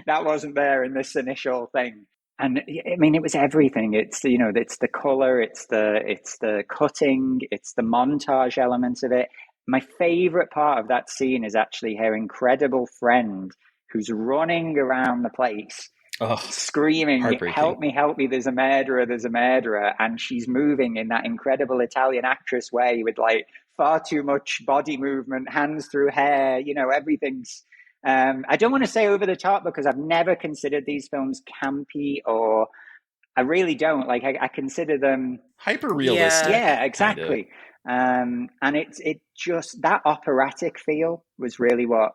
that wasn't there in this initial thing. And I mean, it was everything. It's it's the color, it's the cutting, it's the montage element of it. My favorite part of that scene is actually her incredible friend who's running around the place, screaming, "Help me! Help me! There's a murderer!" And she's moving in that incredible Italian actress way with like far too much body movement, hands through hair. Everything's. I don't want to say over the top because I've never considered these films campy, or I really don't. Like I consider them hyper realistic. Yeah, exactly. And it just that operatic feel was really what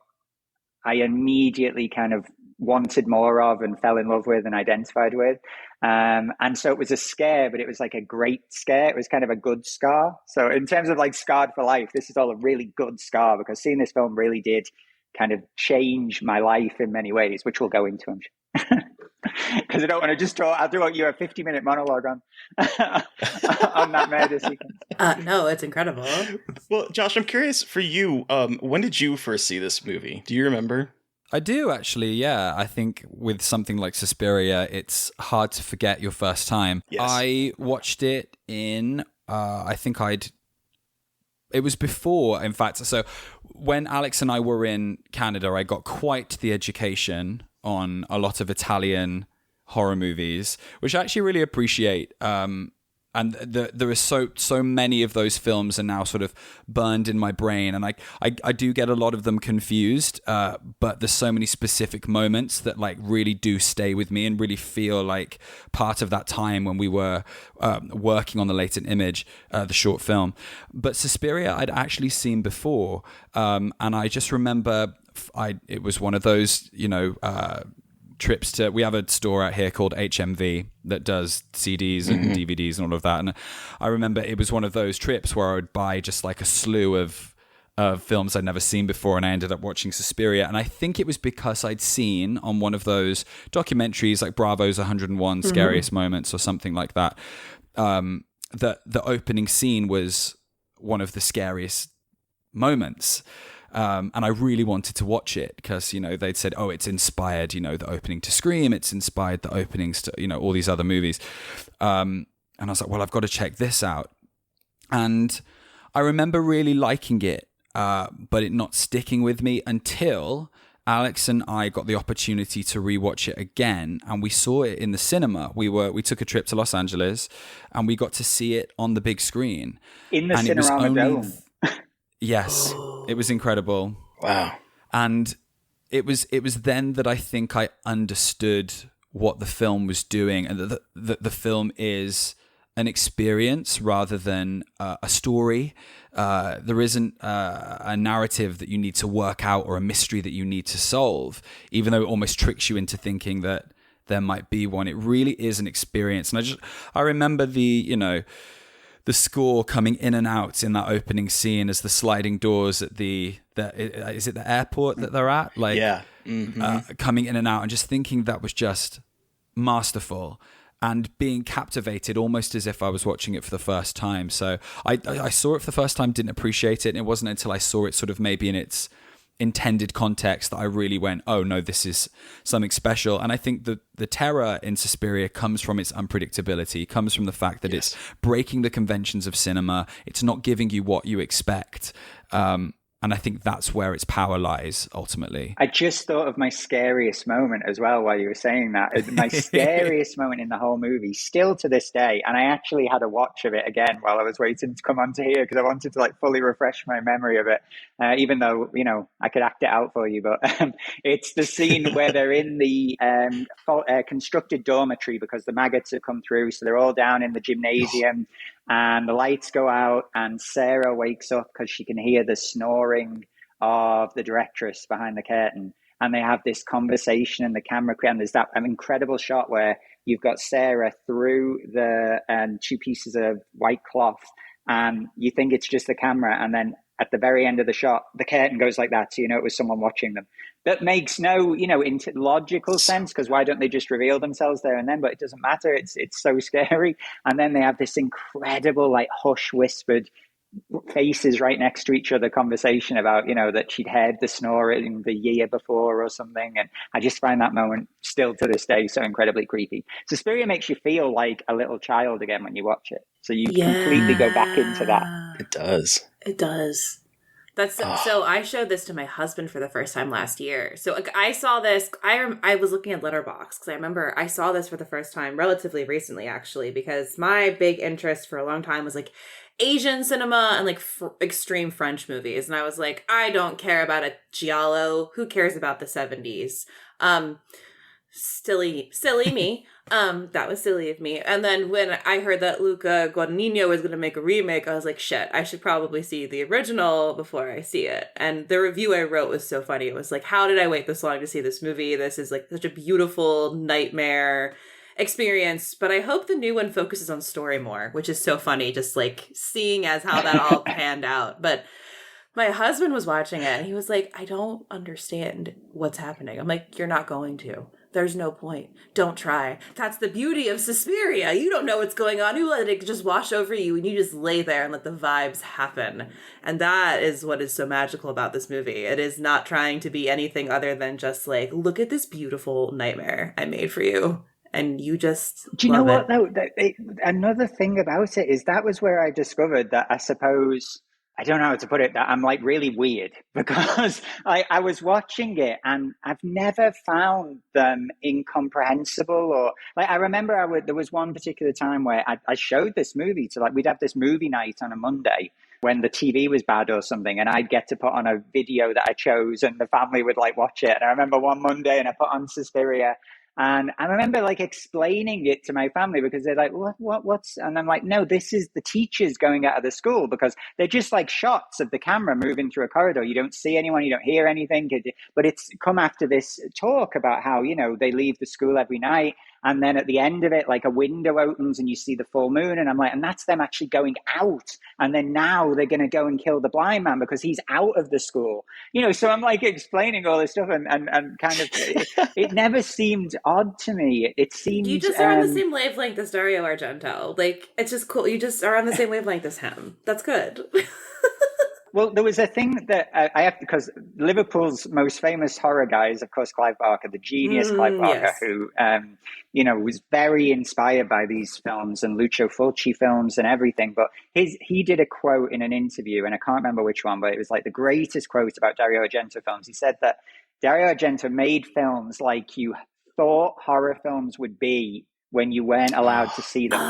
I immediately kind of wanted more of and fell in love with and identified with. And so it was a scare, but it was like a great scare. It was kind of a good scar. So in terms of like scarred for life, this is all a really good scar because seeing this film really did kind of change my life in many ways, which we'll go into, I'm sure. Because I don't want to just talk. I'll do you a 50-minute monologue on that murder sequence. No, it's incredible. Well, Josh, I'm curious for you. When did you first see this movie? Do you remember? I do actually, yeah. I think with something like Suspiria, it's hard to forget your first time. Yes. I watched it in, it was before, in fact. So when Alex and I were in Canada, I got quite the education on a lot of Italian horror movies, which I actually really appreciate. And there are so many of those films are now sort of burned in my brain, and I do get a lot of them confused. But there's so many specific moments that like really do stay with me and really feel like part of that time when we were working on the Latent Image, the short film. But Suspiria I'd actually seen before, and I just remember it was one of those trips to, we have a store out here called HMV that does CDs and DVDs and all of that. And I remember it was one of those trips where I would buy just like a slew of films I'd never seen before, and I ended up watching Suspiria. And I think it was because I'd seen on one of those documentaries like Bravo's 101 Scariest Moments or something like that, that the opening scene was one of the scariest moments. And I really wanted to watch it because, you know, they'd said, oh, it's inspired, you know, the opening to Scream, it's inspired the openings to, you know, all these other movies. And I was like, well, I've got to check this out. And I remember really liking it, but it not sticking with me until Alex and I got the opportunity to rewatch it again, and we saw it in the cinema. We took a trip to Los Angeles, and we got to see it on the big screen. In the Cinerama Dome. Yes, it was incredible. Wow. And it was then that I think I understood what the film was doing, and that the film is an experience rather than a story. There isn't a narrative that you need to work out or a mystery that you need to solve, even though it almost tricks you into thinking that there might be one. It really is an experience. And I remember the score coming in and out in that opening scene as the sliding doors at is it the airport that they're at? Like, yeah. Coming in and out, and just thinking that was just masterful and being captivated almost as if I was watching it for the first time. So I saw it for the first time, didn't appreciate it. And it wasn't until I saw it sort of maybe in its intended context that I really went, oh no, this is something special. And I think the terror in Suspiria comes from its unpredictability, comes from the fact that it's breaking the conventions of cinema. It's not giving you what you expect. And I think that's where its power lies, ultimately. I just thought of my scariest moment as well while you were saying that. My scariest moment in the whole movie, still to this day, and I actually had a watch of it again while I was waiting to come onto here because I wanted to like fully refresh my memory of it, even though, you know, I could act it out for you. But it's the scene where they're in the constructed dormitory because the maggots have come through. So they're all down in the gymnasium. And the lights go out and Sarah wakes up because she can hear the snoring of the directress behind the curtain. And they have this conversation and the camera, and there's that incredible shot where you've got Sarah through the two pieces of white cloth and you think it's just the camera. And then at the very end of the shot, the curtain goes like that. So, you know, it was someone watching them. That makes no, you know, logical sense because why don't they just reveal themselves there and then? But it doesn't matter. It's so scary. And then they have this incredible, like, hush whispered faces right next to each other conversation about, you know, that she'd heard the snoring the year before or something. And I just find that moment still to this day so incredibly creepy. Suspiria makes you feel like a little child again when you watch it. So you completely go back into that. It does. It does. That's so I showed this to my husband for the first time last year. So like, I saw this, I was looking at Letterboxd because I remember I saw this for the first time relatively recently, actually, because my big interest for a long time was like Asian cinema and like extreme French movies. And I was like, I don't care about a giallo. Who cares about the 70s? Silly me. That was silly of me. And then when I heard that Luca Guadagnino was going to make a remake, I was like, shit, I should probably see the original before I see it. And the review I wrote was so funny. It was like, how did I wait this long to see this movie? This is like such a beautiful nightmare experience. But I hope the new one focuses on story more, which is so funny, just like seeing as how that all panned out. But my husband was watching it and he was like, I don't understand what's happening. I'm like, you're not going to. There's no point. Don't try. That's the beauty of Suspiria. You don't know what's going on. You let it just wash over you and you just lay there and let the vibes happen. And that is what is so magical about this movie. It is not trying to be anything other than just like, look at this beautiful nightmare I made for you. And you just Do you know what, it. though? Another thing about it is that was where I discovered that I suppose... I don't know how to put it, that I'm like really weird because I was watching it and I've never found them incomprehensible or like, I remember there was one particular time where I showed this movie to like, we'd have this movie night on a Monday when the TV was bad or something and I'd get to put on a video that I chose and the family would like watch it. And I remember one Monday and I put on Suspiria And I remember like explaining it to my family because they're like, what's, and I'm like, no, this is the teachers going out of the school, because they're just like shots of the camera moving through a corridor. You don't see anyone, you don't hear anything, but it's come after this talk about how, you know, they leave the school every night. And then at the end of it, like a window opens and you see the full moon. And I'm like, and that's them actually going out. And then now they're going to go and kill the blind man because he's out of the school. You know, so I'm like explaining all this stuff and kind of, it never seemed odd to me. It seemed... You just are on the same wavelength as Dario Argento. Like, it's just cool. You just are on the same wavelength as him. That's good. Well, there was a thing that I have to, because Liverpool's most famous horror guy is, of course, Clive Barker, the genius Clive Barker, yes. who, you know, was very inspired by these films and Lucio Fulci films and everything. But he did a quote in an interview, and I can't remember which one, but it was like the greatest quote about Dario Argento films. He said that Dario Argento made films like you thought horror films would be when you weren't allowed to see them.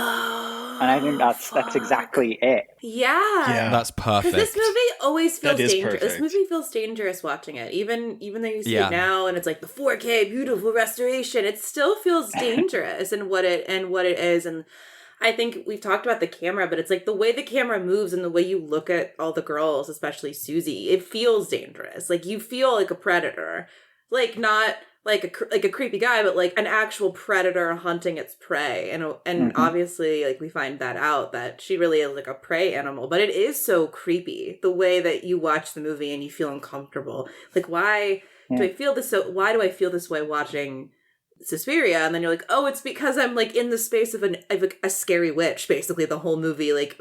And I think that's exactly it. Yeah. That's perfect. Because this movie always feels dangerous. Perfect. This movie feels dangerous watching it. Even though you see it now and it's like the 4K beautiful restoration, it still feels dangerous in what it is. And I think we've talked about the camera, but it's like the way the camera moves and the way you look at all the girls, especially Susie, it feels dangerous. Like you feel like a predator. Like not like a creepy guy, but like an actual predator hunting its prey. And obviously, like we find that out that she really is like a prey animal. But it is so creepy the way that you watch the movie and you feel uncomfortable. Like why do I feel this? Why do I feel this way watching Suspiria? And then you're like, oh, it's because I'm like in the space of a scary witch. Basically, the whole movie, like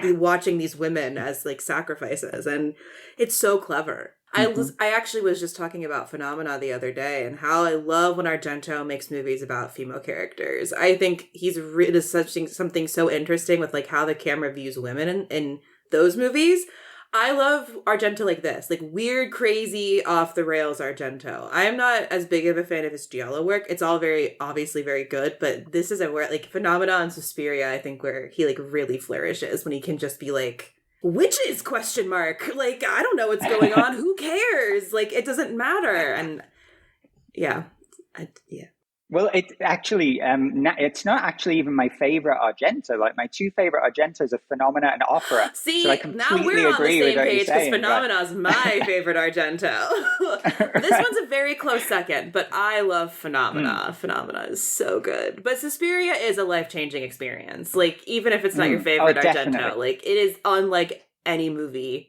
watching these women as like sacrifices, and it's so clever. I actually was just talking about Phenomena the other day and how I love when Argento makes movies about female characters. I think he's really something so interesting with like how the camera views women in those movies. I love Argento like this, like weird, crazy, off the rails Argento. I am not as big of a fan of his giallo work. It's all very obviously very good, but this is where like Phenomena and Suspiria, I think, where he like really flourishes when he can just be like, witches ? Like, I don't know what's going on. Who cares? Like, it doesn't matter. And yeah. Well, it actually, it's not actually even my favorite Argento. Like my two favorite Argentos are Phenomena and Opera. See, so I now we're on the same page because Phenomena is my favorite Argento. This one's a very close second, but I love Phenomena. Phenomena is so good. But Suspiria is a life-changing experience. Like, even if it's not your favorite Argento, like, it is unlike any movie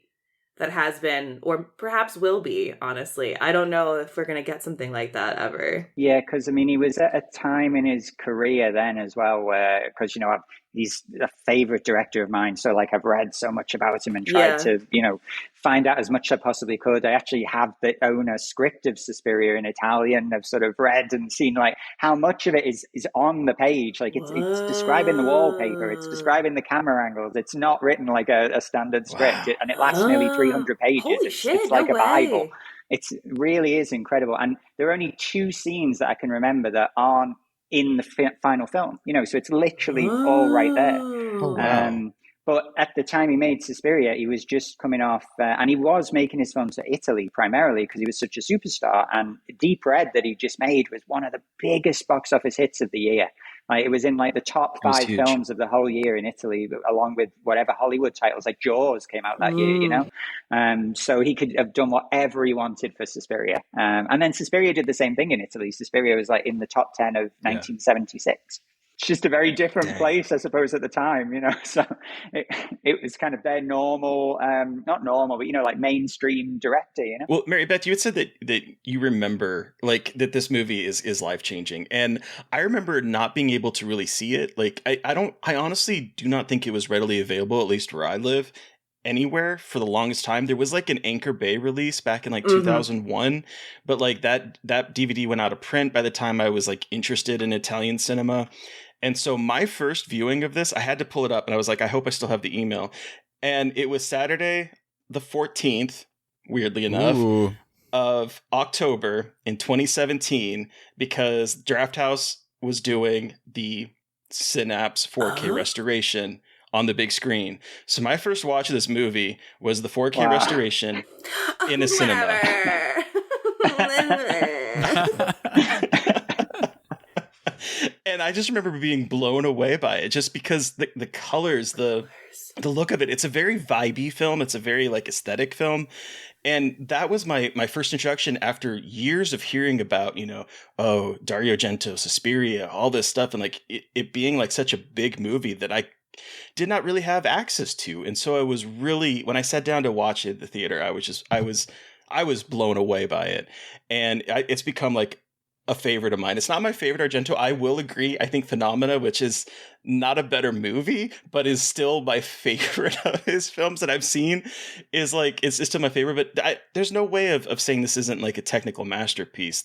that has been, or perhaps will be, honestly. I don't know if we're going to get something like that ever. Yeah, because, I mean, he was at a time in his career then as well where, because, you know, he's a favorite director of mine. So, like, I've read so much about him and tried to, you know, find out as much as I possibly could. I actually have own a script of Suspiria in Italian. I've sort of read and seen, like, how much of it is on the page. Like, it's describing the wallpaper. It's describing the camera angles. It's not written like a standard script. And it lasts nearly 300 pages. Holy shit, it's like no a Bible. It really is incredible. And there are only 2 scenes that I can remember that aren't in the final film, you know, so it's literally all right there. Oh, wow. But at the time he made Suspiria, he was just coming off, and he was making his films for Italy primarily because he was such a superstar. And Deep Red that he just made was one of the biggest box office hits of the year. Like, it was in like the top 5 films of the whole year in Italy, along with whatever Hollywood titles, like Jaws came out that year, you know? So he could have done whatever he wanted for Suspiria. And then Suspiria did the same thing in Italy. Suspiria was like in the top 10 of 1976. It's just a very different place, I suppose, at the time, you know. So it was kind of their normal, not normal, but, you know, like mainstream director, you know. Well, Mary Beth, you had said that you remember like that this movie is life changing, and I remember not being able to really see it. Like I honestly do not think it was readily available, at least where I live, anywhere for the longest time. There was like an Anchor Bay release back in like 2001, but like that DVD went out of print by the time I was like interested in Italian cinema. And so my first viewing of this, I had to pull it up, and I was like, I hope I still have the email. And it was Saturday the 14th, weirdly enough, of October in 2017, because Draft House was doing the Synapse 4K restoration on the big screen. So my first watch of this movie was the 4K restoration in a cinema. And I just remember being blown away by it just because the colors, the look of it. It's a very vibey film. It's a very like aesthetic film. And that was my first introduction after years of hearing about, oh, Dario Argento, Suspiria, all this stuff, and like it being like such a big movie that I did not really have access to. And so I was really, when I sat down to watch it at the theater, I was blown away by it. And it's become like a favorite of mine. It's not my favorite Argento. I will agree. I think Phenomena, which is not a better movie, but is still my favorite of his films that I've seen, is still my favorite. But there's no way of saying this isn't like a technical masterpiece.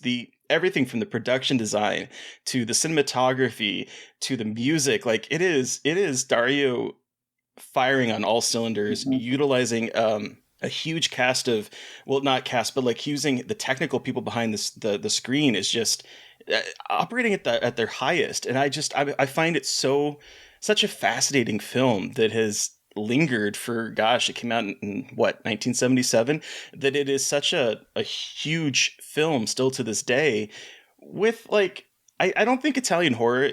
Everything from the production design to the cinematography to the music, like it is Dario firing on all cylinders, utilizing a huge cast of, well, not cast, but like using the technical people behind the screen is just operating at their highest. And I find it such a fascinating film that has lingered for, gosh, it came out in what, 1977, that it is such a huge film still to this day. With like, I don't think Italian horror,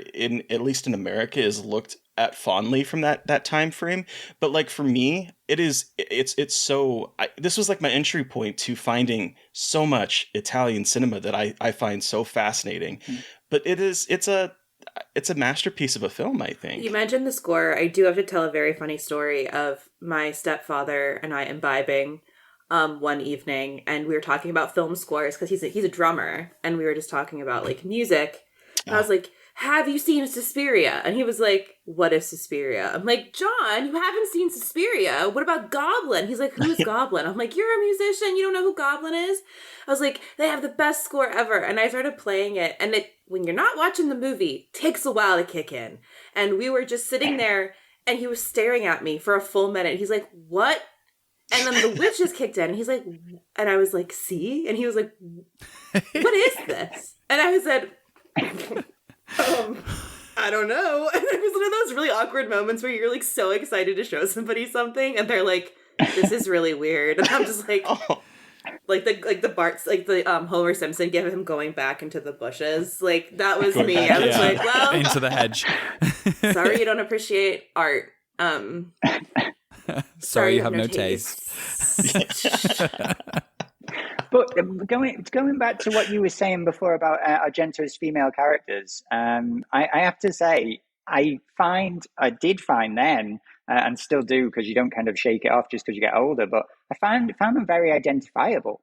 at least in America, is looked at fondly from that time frame, but like for me, this was like my entry point to finding so much Italian cinema that I find so fascinating. But it's a masterpiece of a film, I think. You mentioned the score. I do have to tell a very funny story of my stepfather and I imbibing one evening, and we were talking about film scores because he's a drummer, and we were just talking about like music. And I was like, have you seen Suspiria? And he was like, what is Suspiria? I'm like, John, you haven't seen Suspiria. What about Goblin? He's like, who's Goblin? I'm like, you're a musician. You don't know who Goblin is? I was like, they have the best score ever. And I started playing it. And when you're not watching the movie, it takes a while to kick in. And we were just sitting there, and he was staring at me for a full minute. He's like, what? And then the witches kicked in. And he's like, and I was like, see? And he was like, what is this? And I said, I don't know. And it was one of those really awkward moments where you're like so excited to show somebody something, and they're like, "This is really weird," and I'm just like, like the Bart's like the Homer Simpson gif of him going back into the bushes. Like that was me. I was like, well, into the hedge. Sorry, you don't appreciate art. Sorry, you have no taste. But going back to what you were saying before about Argento's female characters, I have to say, I did find then, and still do, because you don't kind of shake it off just because you get older, but I found them very identifiable.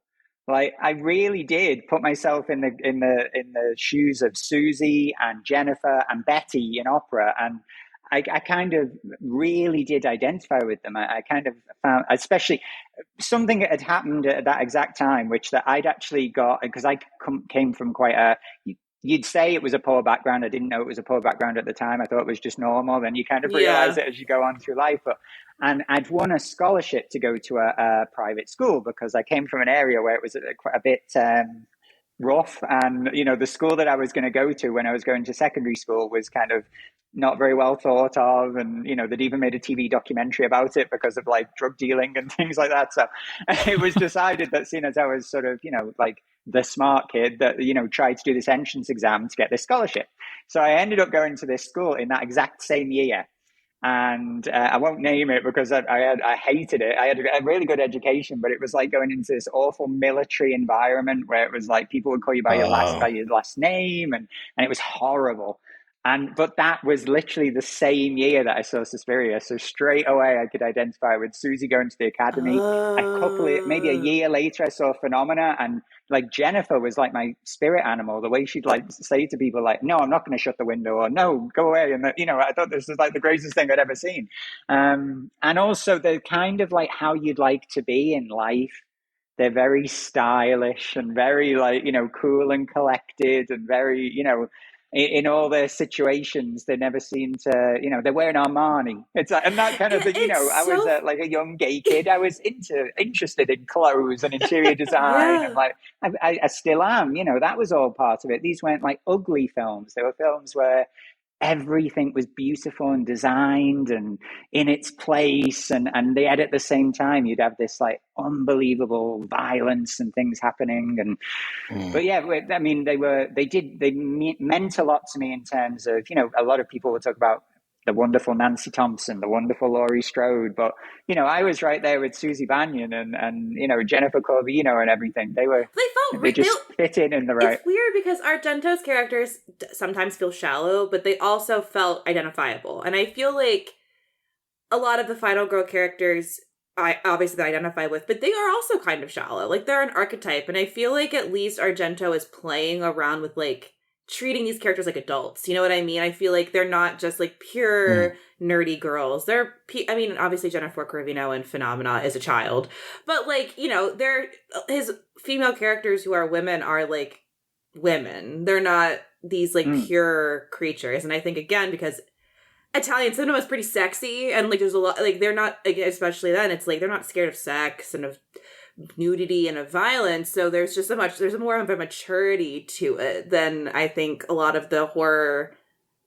Like I really did put myself in the shoes of Susie and Jennifer and Betty in opera, and I kind of really did identify with them. I kind of found, especially something that had happened at that exact time, which that I'd actually got, because I came from quite you'd say it was a poor background. I didn't know it was a poor background at the time. I thought it was just normal. Then you kind of realize it as you go on through life. And I'd won a scholarship to go to a private school because I came from an area where it was quite a bit rough. And, the school that I was going to go to when I was going to secondary school was kind of not very well thought of. And, they'd even made a TV documentary about it because of like drug dealing and things like that. So it was decided that seeing as I was sort of, like the smart kid that, tried to do this entrance exam to get this scholarship. So I ended up going to this school in that exact same year. And I won't name it because I hated it. I had a really good education, but it was like going into this awful military environment where it was like people would call you by your last name, and it was horrible. But that was literally the same year that I saw Suspiria. So straight away I could identify with Susie going to the academy. Maybe a year later I saw Phenomena, and like Jennifer was like my spirit animal. The way she'd like say to people like, no, I'm not going to shut the window, or no, go away. And I thought this was like the greatest thing I'd ever seen. And also the kind of like how you'd like to be in life. They're very stylish and very like, cool and collected and very, in all their situations, they never seem to, they're wearing Armani. It's like, and that kind of thing, I was like a young gay kid. I was interested in clothes and interior design, and like I still am. That was all part of it. These weren't like ugly films. They were films where everything was beautiful and designed and in its place, and yet at the same time you'd have this like unbelievable violence and things happening. And but yeah, I mean, they meant a lot to me in terms of, you know, a lot of people will talk about the wonderful Nancy Thompson, the wonderful Laurie Strode, but you know, I was right there with Susie Bannion and you know, Jennifer Corvino and everything. They just fit in the right. It's weird because Argento's characters sometimes feel shallow, but they also felt identifiable, and I feel like a lot of the Final Girl characters I obviously identify with, but they are also kind of shallow. Like, they're an archetype, and I feel like at least Argento is playing around with like treating these characters like adults. You know what I mean? I feel like they're not just like pure nerdy girls. I mean, obviously Jennifer Corvino in Phenomena is a child, but like, you know, his female characters who are women are like women. They're not these like pure creatures. And I think, again, because Italian cinema is pretty sexy, and like there's a lot, like they're not, like, especially then, it's like they're not scared of sex and of nudity and of violence, so there's more of a maturity to it than I think a lot of the horror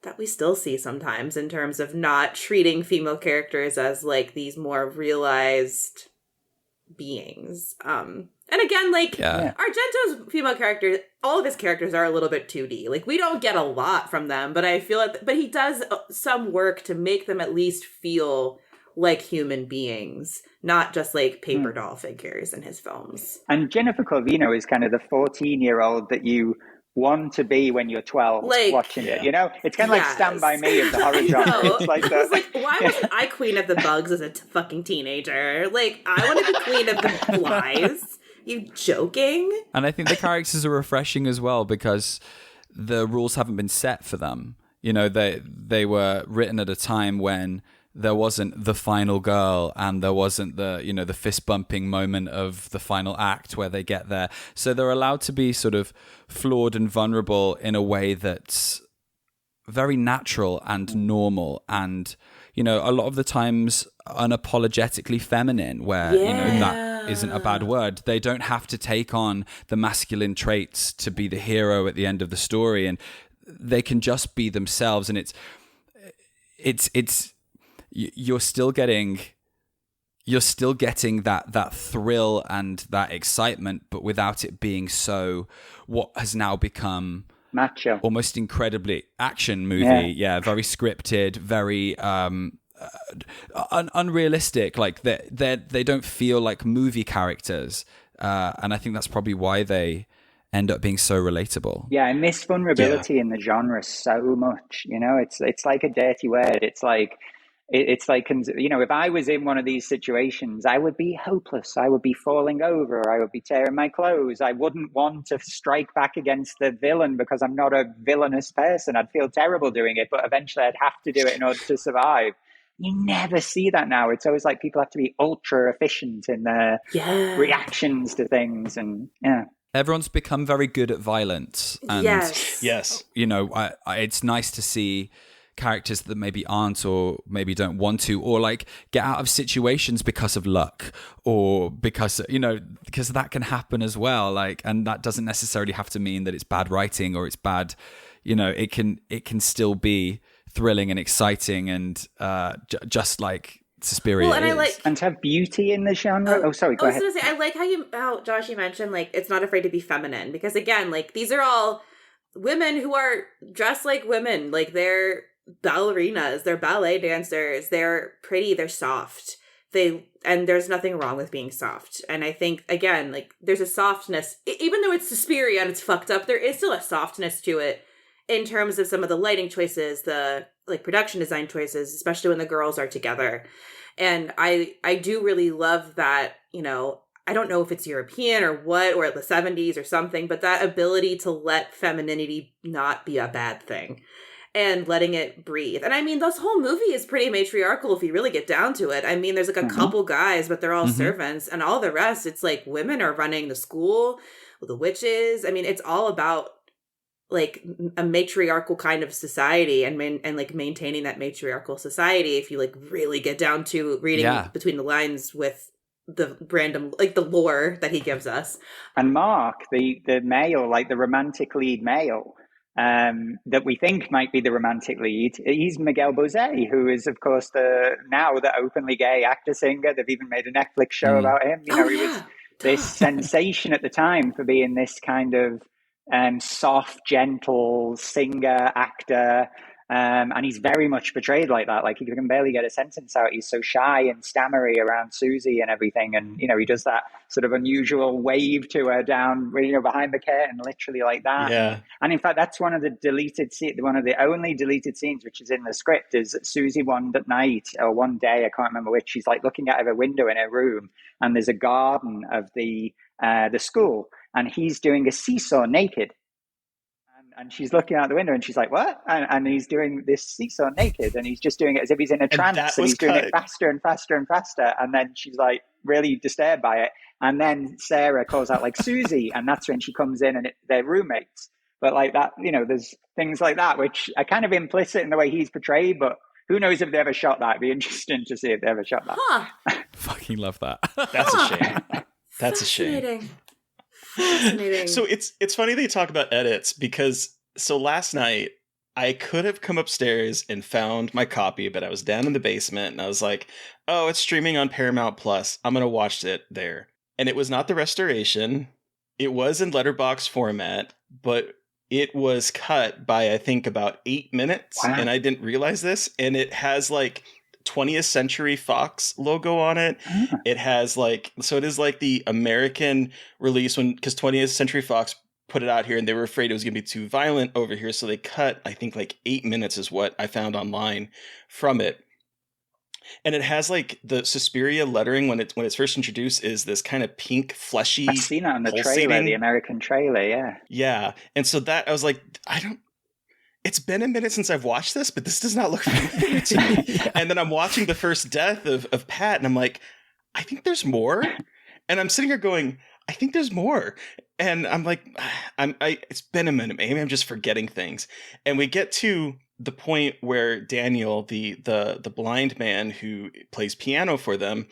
that we still see sometimes, in terms of not treating female characters as like these more realized beings. And again, like, Argento's female characters, all of his characters are a little bit 2D. Like, we don't get a lot from them, but I feel like, but he does some work to make them at least feel like human beings, not just like paper doll figures in his films. And Jennifer Corvino is kind of the 14-year-old that you want to be when you're 12, like, watching it. You know, it's kind of like Stand By Me of the horror genre. It's like that. Like, why wasn't I queen of the bugs as a fucking teenager? Like, I want to be queen of the flies. You joking? And I think the characters are refreshing as well because the rules haven't been set for them. You know, they were written at a time when there wasn't the final girl and there wasn't the, you know, the fist bumping moment of the final act where they get there. So they're allowed to be sort of flawed and vulnerable in a way that's very natural and normal, and, you know, a lot of the times unapologetically feminine, where, you know, that isn't a bad word. They don't have to take on the masculine traits to be the hero at the end of the story, and they can just be themselves. And you're still getting that thrill and that excitement, but without it being so what has now become macho, almost incredibly action movie. Yeah, very scripted, very unrealistic. Like they don't feel like movie characters, and I think that's probably why they end up being so relatable. Yeah, I miss vulnerability in the genre so much. You know, it's like a dirty word. It's like, you know, if I was in one of these situations, I would be hopeless. I would be falling over. I would be tearing my clothes. I wouldn't want to strike back against the villain because I'm not a villainous person. I'd feel terrible doing it, but eventually I'd have to do it in order to survive. You never see that now. It's always like people have to be ultra efficient in their reactions to things. And everyone's become very good at violence. And, yes. You know, it's nice to see characters that maybe aren't, or maybe don't want to, or like get out of situations because of luck, or because, you know, because that can happen as well. Like, and that doesn't necessarily have to mean that it's bad writing or it's bad, you know, it can still be thrilling and exciting and just like Suspiria is. And to have beauty in the genre. Go ahead. I was gonna say, I like how Josh, you mentioned like it's not afraid to be feminine, because again, like these are all women who are dressed like women. Like, they're ballerinas, they're ballet dancers, they're pretty, they're soft, and there's nothing wrong with being soft. And I think, again, like there's a softness, even though it's Suspiria and it's fucked up, there is still a softness to it in terms of some of the lighting choices, the like production design choices, especially when the girls are together. And I do really love that, you know, I don't know if it's European or what, or the 70s or something, but that ability to let femininity not be a bad thing and letting it breathe. And I mean, this whole movie is pretty matriarchal if you really get down to it. I mean, there's like a couple guys, but they're all servants, and all the rest, it's like women are running the school, the witches. I mean, it's all about like a matriarchal kind of society and like maintaining that matriarchal society. If you like really get down to reading between the lines with the random, like the lore that he gives us. And Mark, the male, like the romantic lead male, that we think might be the romantic lead. He's Miguel Bosé, who is, of course, now the openly gay actor-singer. They've even made a Netflix show about him. He was this sensation at the time for being this kind of soft, gentle singer, actor. And he's very much portrayed like that. Like, he can barely get a sentence out. He's so shy and stammery around Susie and everything. And, he does that sort of unusual wave to her down, behind the curtain, literally like that. Yeah. And in fact, that's one of the only deleted scenes, which is in the script, is Susie one night or one day, I can't remember which, she's like looking out of her window in her room, and there's a garden of the school, and he's doing a seesaw naked. And she's looking out the window and she's like, what? And he's doing this seesaw naked, and he's just doing it as if he's in a trance, and he's doing it faster and faster and faster. And then she's like really disturbed by it. And then Sarah calls out like, Susie. And that's when she comes in, and they're roommates. But like that, there's things like that, which are kind of implicit in the way he's portrayed, but who knows if they ever shot that. It'd be interesting to see if they ever shot that. Huh. Fucking love that. That's a shame. That's a shame. Fascinating. So it's funny they talk about edits, because last night I could have come upstairs and found my copy, but I was down in the basement and I was like, oh, it's streaming on Paramount Plus. I'm going to watch it there. And it was not the restoration. It was in letterbox format, but it was cut by, I think, about 8 minutes. Wow. And I didn't realize this. And it has like 20th Century Fox logo on it. It has so it is like the American release, because 20th Century Fox put it out here and they were afraid it was going to be too violent over here. So they cut, I think, like 8 minutes is what I found online from it. And it has like the Suspiria lettering when it's first introduced is this kind of pink, fleshy. I've seen that on the trailer, the American trailer. Yeah. Yeah. And so that I was like, it's been a minute since I've watched this, but this does not look familiar to me. Yeah. And then I'm watching the first death of Pat, and I'm like, I think there's more. And I'm sitting here going, I think there's more. And I'm like, it's been a minute. Maybe I'm just forgetting things. And we get to the point where Daniel, the blind man who plays piano for them,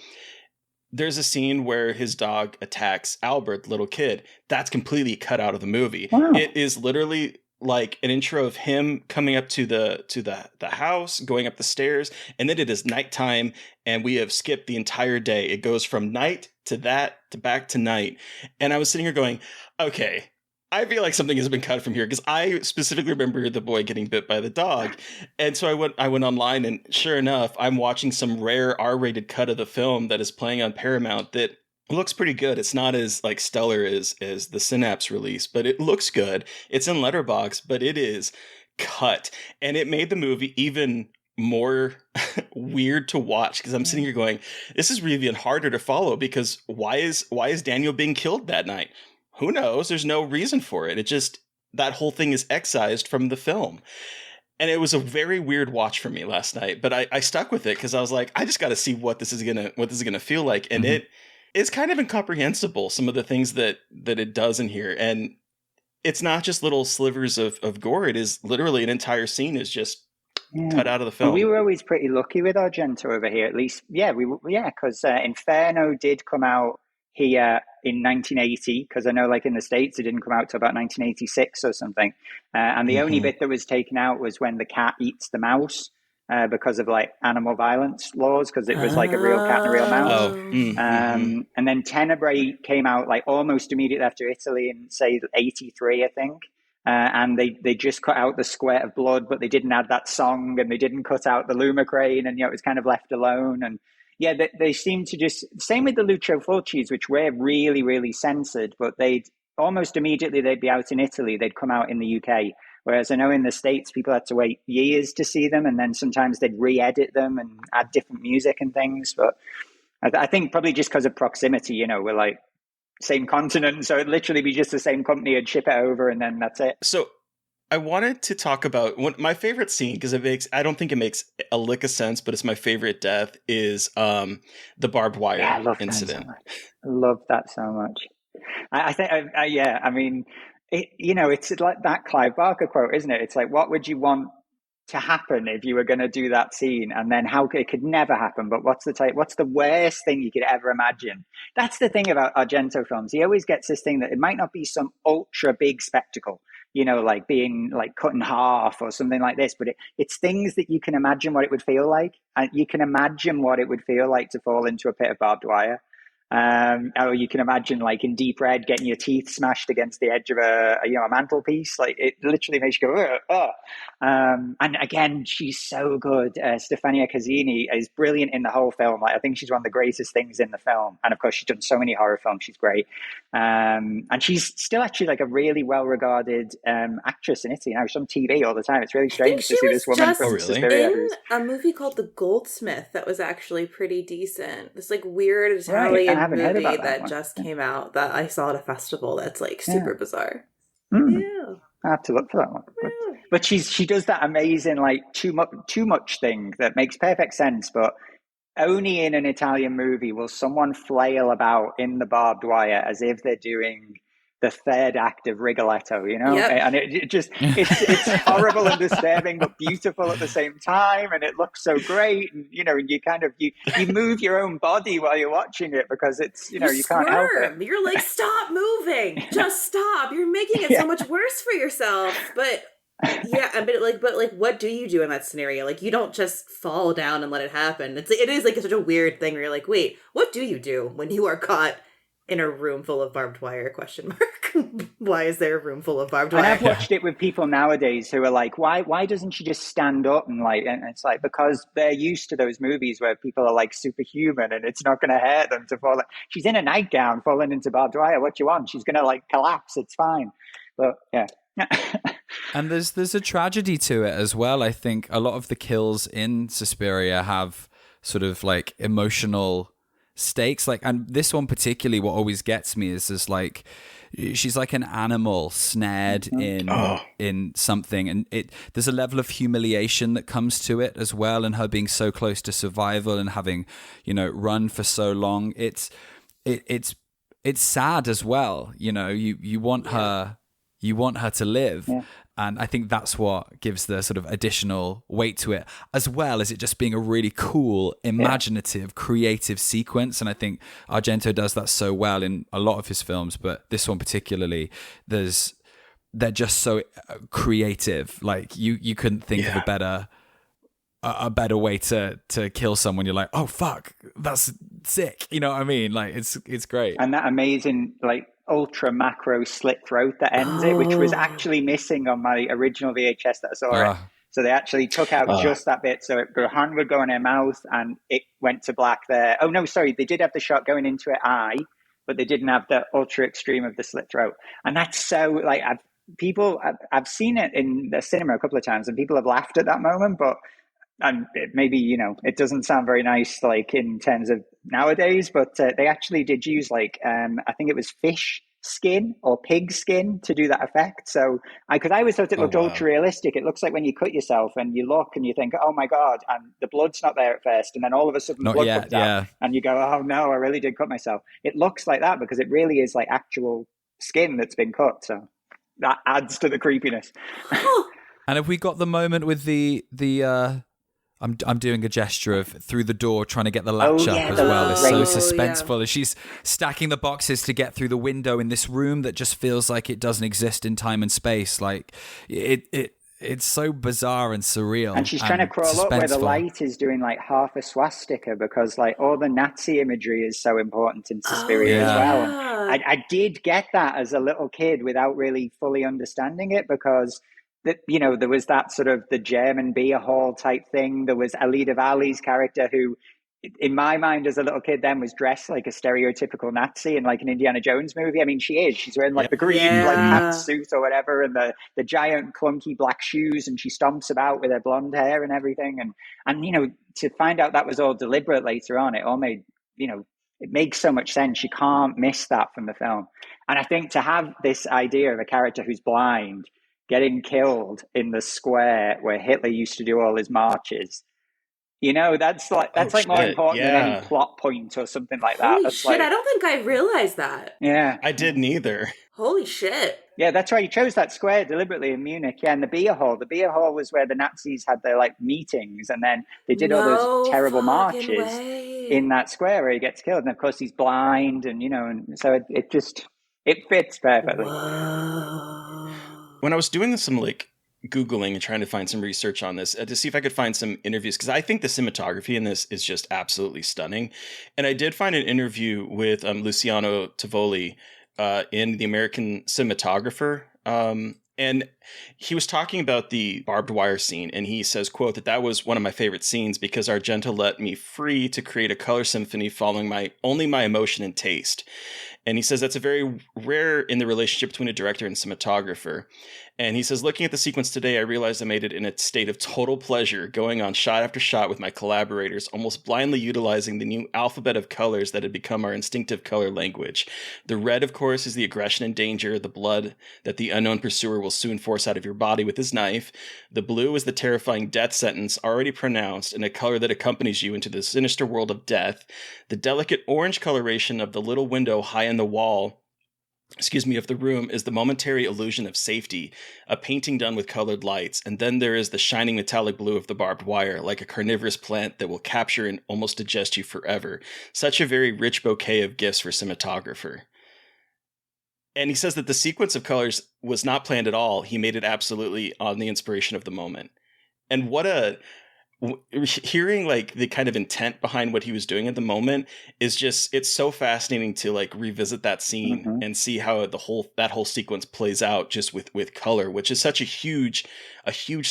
there's a scene where his dog attacks Albert, the little kid. That's completely cut out of the movie. Wow. It is literally like an intro of him coming up to the house, going up the stairs, and then it is nighttime, and we have skipped the entire day. It goes from night to that to back to night. And I was sitting here going, okay, I feel like something has been cut from here, because I specifically remember the boy getting bit by the dog. And so I went online, and sure enough, I'm watching some rare R-rated cut of the film that is playing on Paramount that looks pretty good. It's not as like stellar as the Synapse release, but it looks good. It's in Letterboxd, but it is cut, and it made the movie even more weird to watch, because I'm sitting here going, this is really even harder to follow, because why is Daniel being killed that night? Who knows? There's no reason for it. It just, that whole thing is excised from the film. And it was a very weird watch for me last night, but I stuck with it because I was like, I just got to see what this is gonna feel like, and it's kind of incomprehensible, some of the things that it does in here. And it's not just little slivers of gore. It is literally an entire scene is just cut out of the film. Well, we were always pretty lucky with Argento over here, at least. Yeah, because Inferno did come out here in 1980, because I know like in the States it didn't come out till about 1986 or something. And the only bit that was taken out was when the cat eats the mouse. Because of like animal violence laws, because it was like a real cat and a real mouse. And then Tenebrae came out like almost immediately after Italy in say 83, I think. And they just cut out the squirt of blood, but they didn't add that song, and they didn't cut out the Lumacrane, and it was kind of left alone. And yeah, they seem to just, same with the Lucio Fulcis, which were really, really censored, but they'd almost immediately they'd be out in Italy, they'd come out in the UK. Whereas I know in the States, people had to wait years to see them, and then sometimes they'd re-edit them and add different music and things. But I think probably just because of proximity, we're like same continent, so it'd literally be just the same company would ship it over, and then that's it. So I wanted to talk about my favorite scene, because I don't think it makes a lick of sense, but it's my favorite death, is the barbed wire incident. I love that so much. I think, I mean, it's like that Clive Barker quote, isn't it? It's like, what would you want to happen if you were going to do that scene? And then how it could never happen, but what's the worst thing you could ever imagine? That's the thing about Argento films. He always gets this thing that it might not be some ultra big spectacle. like being like cut in half or something like this. But it's things that you can imagine what it would feel like. And you can imagine what it would feel like to fall into a pit of barbed wire. Or you can imagine, like in Deep Red, getting your teeth smashed against the edge of a mantelpiece. Like, it literally makes you go, ugh. And again, she's so good. Stefania Cazzini is brilliant in the whole film. Like, I think she's one of the greatest things in the film. And of course, she's done so many horror films. She's great. And she's still actually like a really well-regarded actress in Italy now. She's on TV all the time. It's really strange to see this woman from Suspiria. In a movie called The Goldsmith that was actually pretty decent. This like weird Italian movie that just came out that I saw at a festival that's like super bizarre. Yeah. I have to look for that one. But she does that amazing like too much thing that makes perfect sense, but only in an Italian movie will someone flail about in the barbed wire as if they're doing the third act of Rigoletto, and it's horrible and disturbing, but beautiful at the same time, and it looks so great, and you kind of you move your own body while you're watching it because it's you can't help it. You're like, stop moving, just stop. You're making it so much worse for yourself. But but what do you do in that scenario? Like, you don't just fall down and let it happen. It is like such a weird thing where you're like, wait, what do you do when you are caught in a room full of barbed wire? ? Why is there a room full of barbed wire? And I've watched it with people nowadays who are like, why doesn't she just stand up and it's like, because they're used to those movies where people are like superhuman and it's not going to hurt them to fall. She's in a nightgown falling into barbed wire. What do you want? She's going to like collapse. It's fine. But yeah. And there's a tragedy to it as well. I think a lot of the kills in Suspiria have sort of like emotional stakes, like, and this one particularly, what always gets me is like she's like an animal snared in something, and there's a level of humiliation that comes to it as well, and her being so close to survival and having run for so long. It's sad as well. You want her to live. And I think that's what gives the sort of additional weight to it, as well as it just being a really cool, imaginative, creative sequence. And I think Argento does that so well in a lot of his films, but this one particularly, they're just so creative. Like you couldn't think of a better way to kill someone. You're like, oh fuck, that's sick. You know what I mean? Like it's great. And that amazing like ultra macro slit throat that ends it, which was actually missing on my original VHS that I saw it. So they actually took out just that bit. So her hand would go in her mouth and it went to black there. Oh no, sorry. They did have the shot going into her eye, but they didn't have the ultra extreme of the slit throat. And that's so like, I've seen it in the cinema a couple of times and people have laughed at that moment, but and maybe, it doesn't sound very nice, like in terms of nowadays, but they actually did use like, I think it was fish skin or pig skin to do that effect. So because I always thought it looked ultra realistic. It looks like when you cut yourself and you look and you think, oh my God, and the blood's not there at first. And then all of a sudden blood comes out and you go, oh no, I really did cut myself. It looks like that because it really is like actual skin that's been cut. So that adds to the creepiness. And have we got the moment with the I'm doing a gesture of through the door trying to get the latch up as well. It's so suspenseful as she's stacking the boxes to get through the window in this room that just feels like it doesn't exist in time and space. Like it's so bizarre and surreal. And she's trying to crawl up where the light is doing like half a swastika because like all the Nazi imagery is so important in Suspiria as well. I did get that as a little kid without really fully understanding it because there was that sort of the German beer hall type thing. There was Alida Valli's character who, in my mind as a little kid then, was dressed like a stereotypical Nazi in like an Indiana Jones movie. I mean, she is. She's wearing like the green like hat suit or whatever and the giant clunky black shoes, and she stomps about with her blonde hair and everything. And to find out that was all deliberate later on, it all made, it makes so much sense. You can't miss that from the film. And I think to have this idea of a character who's blind getting killed in the square where Hitler used to do all his marches, that's like more important than any plot point or something like that. Holy that's shit, I don't think I realized that. Yeah. I didn't either. Holy shit. Yeah, that's why you chose that square deliberately in Munich. Yeah, and the beer hall. The beer hall was where the Nazis had their like meetings, and then they did all those terrible marches in that square where he gets killed. And of course he's blind, and and so it fits perfectly. Whoa. when I was doing some like Googling and trying to find some research on this to see if I could find some interviews, because I think the cinematography in this is just absolutely stunning. And I did find an interview with Luciano Tovoli in The American Cinematographer. And he was talking about the barbed wire scene, and he says, quote, that was one of my favorite scenes because Argento let me free to create a color symphony following only my emotion and taste. And he says that's a very rare in the relationship between a director and cinematographer. And he says, looking at the sequence today, I realized I made it in a state of total pleasure, going on shot after shot with my collaborators, almost blindly utilizing the new alphabet of colors that had become our instinctive color language. The red, of course, is the aggression and danger, the blood that the unknown pursuer will soon force out of your body with his knife. The blue is the terrifying death sentence already pronounced, and a color that accompanies you into the sinister world of death. The delicate orange coloration of the little window high in the wall of the room is the momentary illusion of safety, a painting done with colored lights. And then there is the shining metallic blue of the barbed wire, like a carnivorous plant that will capture and almost digest you forever. Such a very rich bouquet of gifts for cinematographer. And he says that the sequence of colors was not planned at all. He made it absolutely on the inspiration of the moment. And hearing like the kind of intent behind what he was doing at the moment is just, it's so fascinating to like revisit that scene and see how that whole sequence plays out just with color, which is such a huge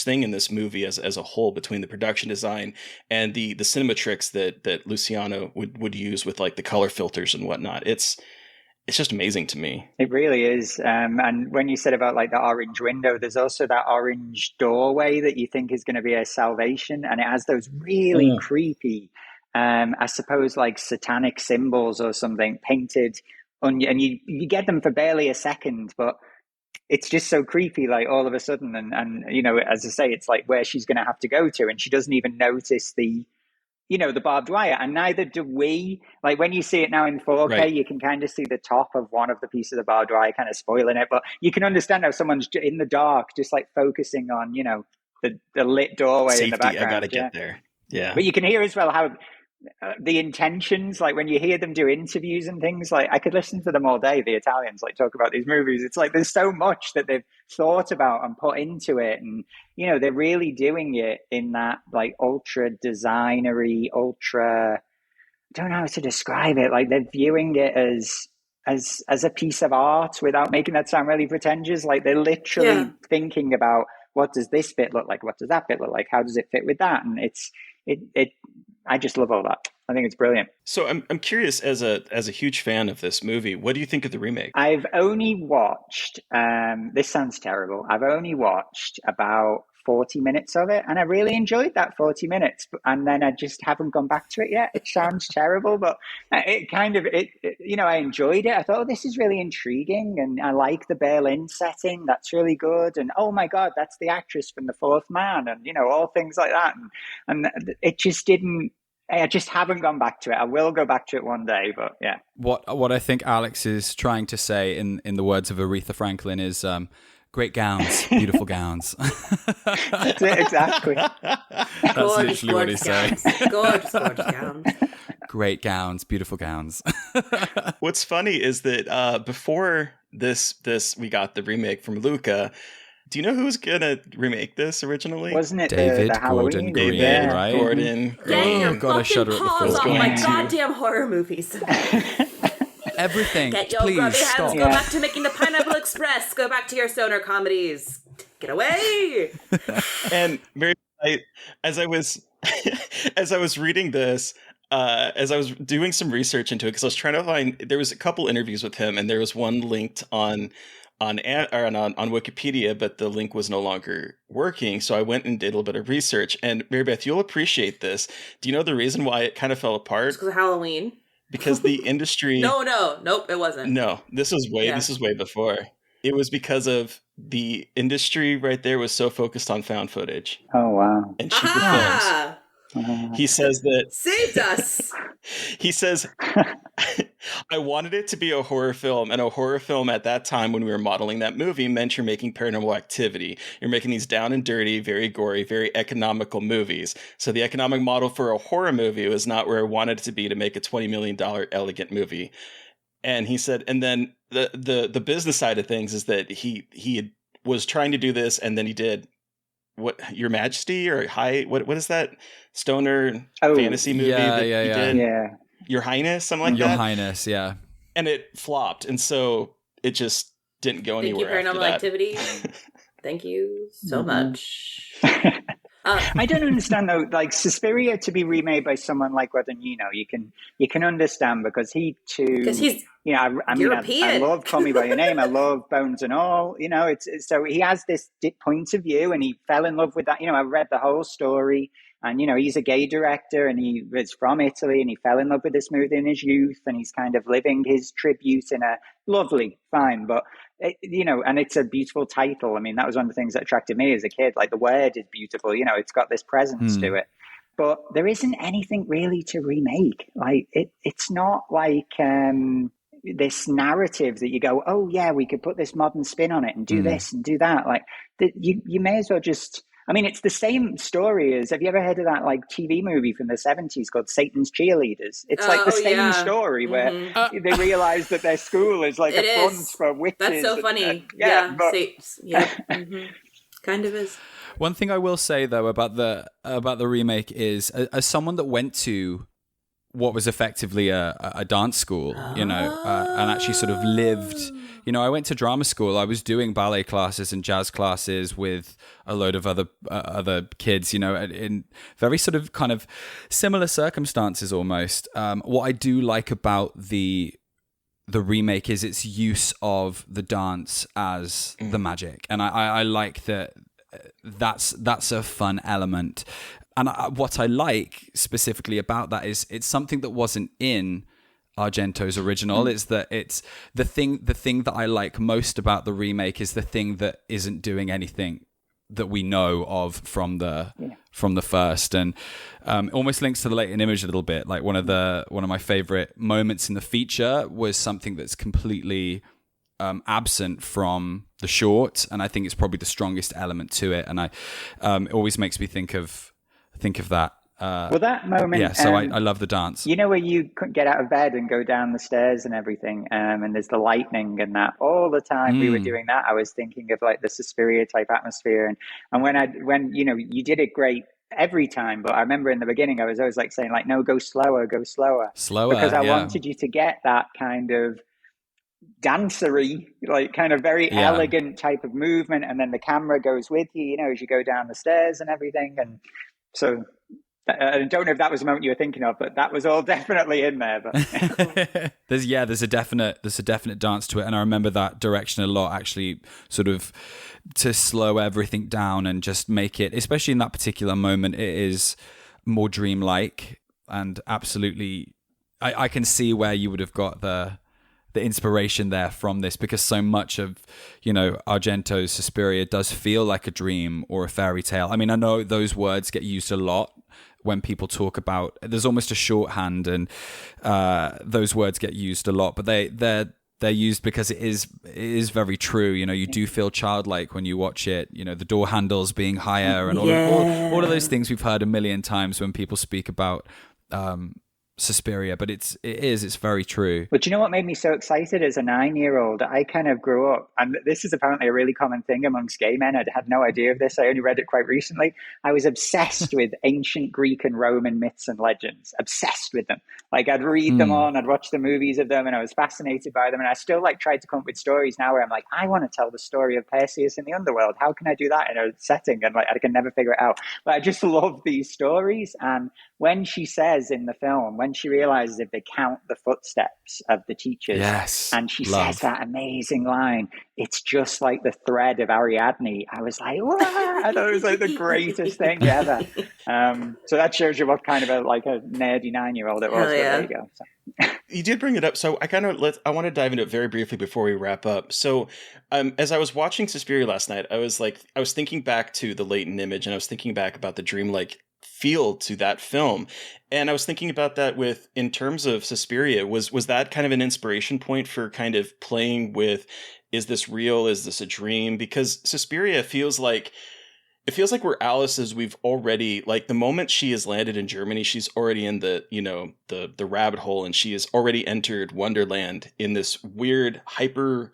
thing in this movie as a whole, between the production design and the cinema tricks that Luciano would use with like the color filters and whatnot. It's just amazing to me. It really is. And when you said about like the orange window, there's also that orange doorway that you think is going to be a salvation. And it has those really creepy, I suppose, like satanic symbols or something painted on you. And you get them for barely a second, but it's just so creepy, like all of a sudden. And you know, as I say, it's like where she's going to have to go to. And she doesn't even notice the barbed wire, and neither do we. Like when you see it now in 4K, right, you can kind of see the top of one of the pieces of barbed wire kind of spoiling it, but you can understand how someone's in the dark just like focusing on, you know, the lit doorway safety, in the background. I gotta get there. Yeah. But you can hear as well how the intentions, like when you hear them do interviews and things, like I could listen to them all day, the Italians, like talk about these movies. It's like there's so much that they've thought about and put into it, and you know, they're really doing it in that like ultra designery, ultra, I don't know how to describe it, like they're viewing it as a piece of art without making that sound really pretentious. Like they're literally thinking about, what does this bit look like, what does that bit look like, how does it fit with that? And I just love all that. I think it's brilliant. So I'm curious, as a huge fan of this movie, what do you think of the remake? I've only watched, this sounds terrible, I've only watched about 40 minutes of it, and I really enjoyed that 40 minutes, and then I just haven't gone back to it yet. It sounds terrible, but it kind of, you know, I enjoyed it. I thought, oh, this is really intriguing, and I like the Berlin setting. That's really good. And oh my God, that's the actress from The Fourth Man, and, you know, all things like that. And it just didn't, I just haven't gone back to it. I will go back to it one day, but yeah. What I think Alex is trying to say, in the words of Aretha Franklin, is great gowns, beautiful gowns. That's it, exactly. That's literally what he's saying. Gorgeous gowns. Great gowns, beautiful gowns. What's funny is that before this we got the remake from Luca. Do you know who was gonna remake this originally? Wasn't it David the Gordon Green, David right? Gordon. Get your gotta shudder fucking at the paws thought. off my goddamn horror movies. Everything. Get your Please grubby stop. hands. Go back to making the Pineapple Express. Go back to your stoner comedies. Get away. And Mary, as I was reading this, as I was doing some research into it, because I was trying to find, there was a couple interviews with him, and there was one linked on Wikipedia, but the link was no longer working. So I went and did a little bit of research. And Mary Beth, you'll appreciate this. Do you know the reason why it kind of fell apart? It's because of Halloween. Because the industry. Nope, it wasn't. No, this was way before. It was because of the industry right there was so focused on found footage. Oh wow! And cheaper films. He says that saved us. He says, I wanted it to be a horror film, and a horror film at that time when we were modeling that movie meant you're making Paranormal Activity. You're making these down and dirty, very gory, very economical movies. So the economic model for a horror movie was not where I wanted it to be to make a $20 million elegant movie. And he said, and then the business side of things is that he had was trying to do this, and then he did what, Your Majesty, or what is that stoner fantasy movie that he did? Yeah. Your Highness, something like Your that. Highness, yeah. And it flopped, and so it just didn't go Thank you, anywhere after Paranormal that. Activity. Thank you so much. I don't understand though, like Suspiria to be remade by someone like Guadagnino, you can understand because he too, because he's I mean, European. I love Call Me by Your Name, I love Bones and All, it's so he has this point of view, and he fell in love with that. I read the whole story, and he's a gay director, and he was from Italy, and he fell in love with this movie in his youth, and he's kind of living his tribute in a lovely, fine, but and it's a beautiful title. I mean, that was one of the things that attracted me as a kid. Like, the word is beautiful, it's got this presence to it. But there isn't anything really to remake. Like, it's not like this narrative that you go, oh yeah, we could put this modern spin on it and do this and do that. Like, you may as well just. I mean, it's the same story as, have you ever heard of that like TV movie from the 70s called Satan's Cheerleaders? It's like the same story where they realize that their school is like a front for witches. That's so funny. Kind of is. One thing I will say though about the remake is, as someone that went to what was effectively a dance school, and actually sort of lived. I went to drama school. I was doing ballet classes and jazz classes with a load of other kids, in very sort of kind of similar circumstances almost. What I do like about the remake is its use of the dance as the magic, and I like that. That's a fun element. And what I like specifically about that is it's something that wasn't in Argento's original. Is that it's the thing that I like most about the remake is the thing that isn't doing anything that we know of from the first, and almost links to the Latent Image a little bit. Like one of my favorite moments in the feature was something that's completely absent from the short, and I think it's probably the strongest element to it. And it always makes me think of that. Well, that moment. Yeah, so I love the dance. Where you get out of bed and go down the stairs and everything, and there's the lightning and that. All the time we were doing that, I was thinking of like the Suspiria type atmosphere. And when you did it great every time, but I remember in the beginning I was always like saying like, no, go slower, because I wanted you to get that kind of dancery, like kind of very elegant type of movement, and then the camera goes with you, as you go down the stairs and everything. And so I don't know if that was the moment you were thinking of, but that was all definitely in there. But there's a definite dance to it, and I remember that direction a lot, actually, sort of to slow everything down and just make it, especially in that particular moment, it is more dreamlike. And absolutely, I can see where you would have got the inspiration there from this, because so much of Argento's Suspiria does feel like a dream or a fairy tale. I mean, I know those words get used a lot when people talk about, there's almost a shorthand, and those words get used a lot, but they're used because it is very true. You do feel childlike when you watch it. The door handles being higher and all of those things we've heard a million times when people speak about Suspiria, but it's very true. But you know what made me so excited as a 9-year-old? I kind of grew up, and this is apparently a really common thing amongst gay men. I had no idea of this. I only read it quite recently. I was obsessed with ancient Greek and Roman myths and legends. Obsessed with them. Like, I'd read them on, I'd watch the movies of them, and I was fascinated by them. And I still tried to come up with stories now where I'm like, I want to tell the story of Perseus in the underworld. How can I do that in a setting? And I can never figure it out. But I just love these stories. And when she says in the film, when she realizes if they count the footsteps of the teachers, and she says that amazing line, it's just like the thread of Ariadne. I was like, wow! I thought it was like the greatest thing ever. So that shows you what kind of a nerdy 9-year-old it was. There you go. So. You did bring it up, so I want to dive into it very briefly before we wrap up. So, as I was watching Suspiria last night, I was thinking back to the Latent Image, and I was thinking back about the dreamlike feel to that film, and I was thinking about that in terms of Suspiria. Was that kind of an inspiration point for kind of playing with, is this real? Is this a dream? Because Suspiria feels like it feels like we're Alice as we've already, like, the moment she has landed in Germany, she's already in the, you know, the rabbit hole, and she has already entered Wonderland in this weird hyper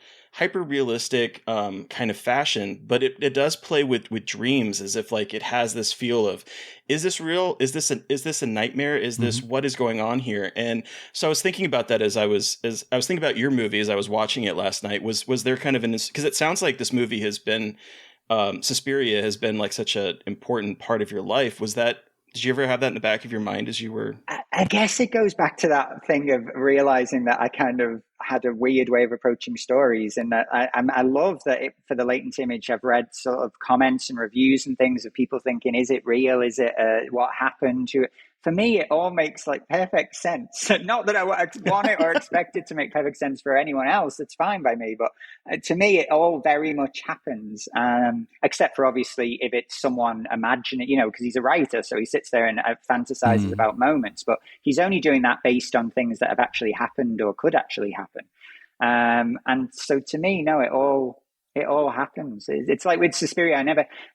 realistic kind of fashion. But it does play with dreams, as if like it has this feel of, is this real? Is this a nightmare? Is this what is going on here? And so I was thinking about that as I was thinking about your movie as I was watching it last night. Was there kind of because it sounds like this movie has been Suspiria has been like such an important part of your life. Did you ever have that in the back of your mind as you were? I guess it goes back to that thing of realizing that I kind of had a weird way of approaching stories, and that I love that for the Latent Image, I've read sort of comments and reviews and things of people thinking, is it real? Is it what happened to it? For me, it all makes like perfect sense. Not that I want it or expect it to make perfect sense for anyone else. It's fine by me. But to me, it all very much happens, except for obviously if it's someone imagining, you know, because he's a writer. So he sits there and fantasizes about moments. But he's only doing that based on things that have actually happened or could actually happen. And so to me, no, it all happens. It's like with Suspiria,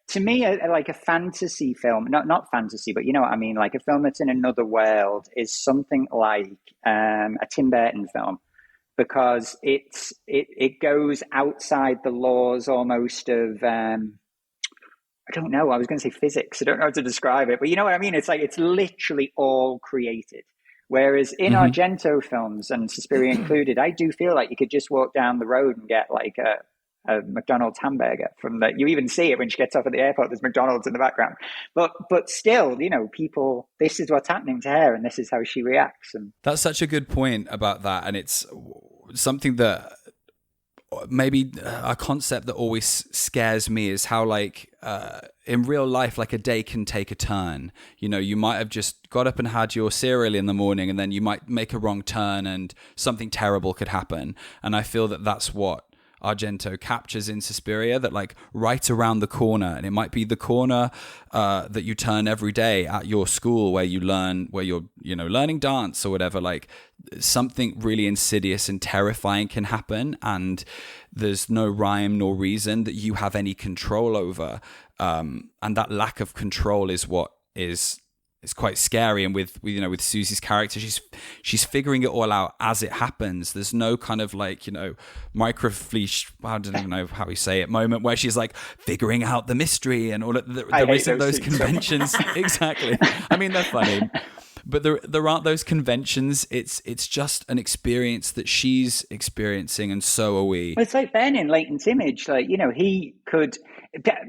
to me, like a fantasy film, not fantasy, but you know what I mean? Like a film that's in another world is something like a Tim Burton film, because it goes outside the laws almost of, I don't know, I was going to say physics. I don't know how to describe it, but you know what I mean? It's like, it's literally all created. Whereas in Argento films, and Suspiria included, I do feel like you could just walk down the road and get like a McDonald's hamburger you even see it when she gets off at the airport, there's McDonald's in the background, but still, you know, people, this is what's happening to her and this is how she reacts. And that's such a good point about that. And it's something that maybe a concept that always scares me is how like in real life, like a day can take a turn. You know, you might have just got up and had your cereal in the morning, and then you might make a wrong turn and something terrible could happen. And I feel that that's what Argento captures in Suspiria, that like right around the corner, and it might be the corner that you turn every day at your school where you're, you know, learning dance or whatever, like something really insidious and terrifying can happen, and there's no rhyme nor reason that you have any control over, and that lack of control is what is quite scary. And with Susie's character, she's figuring it all out as it happens. There's no kind of like, you know, microfleesh, I don't even know how you say it, moment where she's like figuring out the mystery and all of there isn't those conventions. Exactly. I mean, they're funny, but there aren't those conventions. It's just an experience that she's experiencing, and so are we. Well, it's like Ben in Latent Image, like, you know,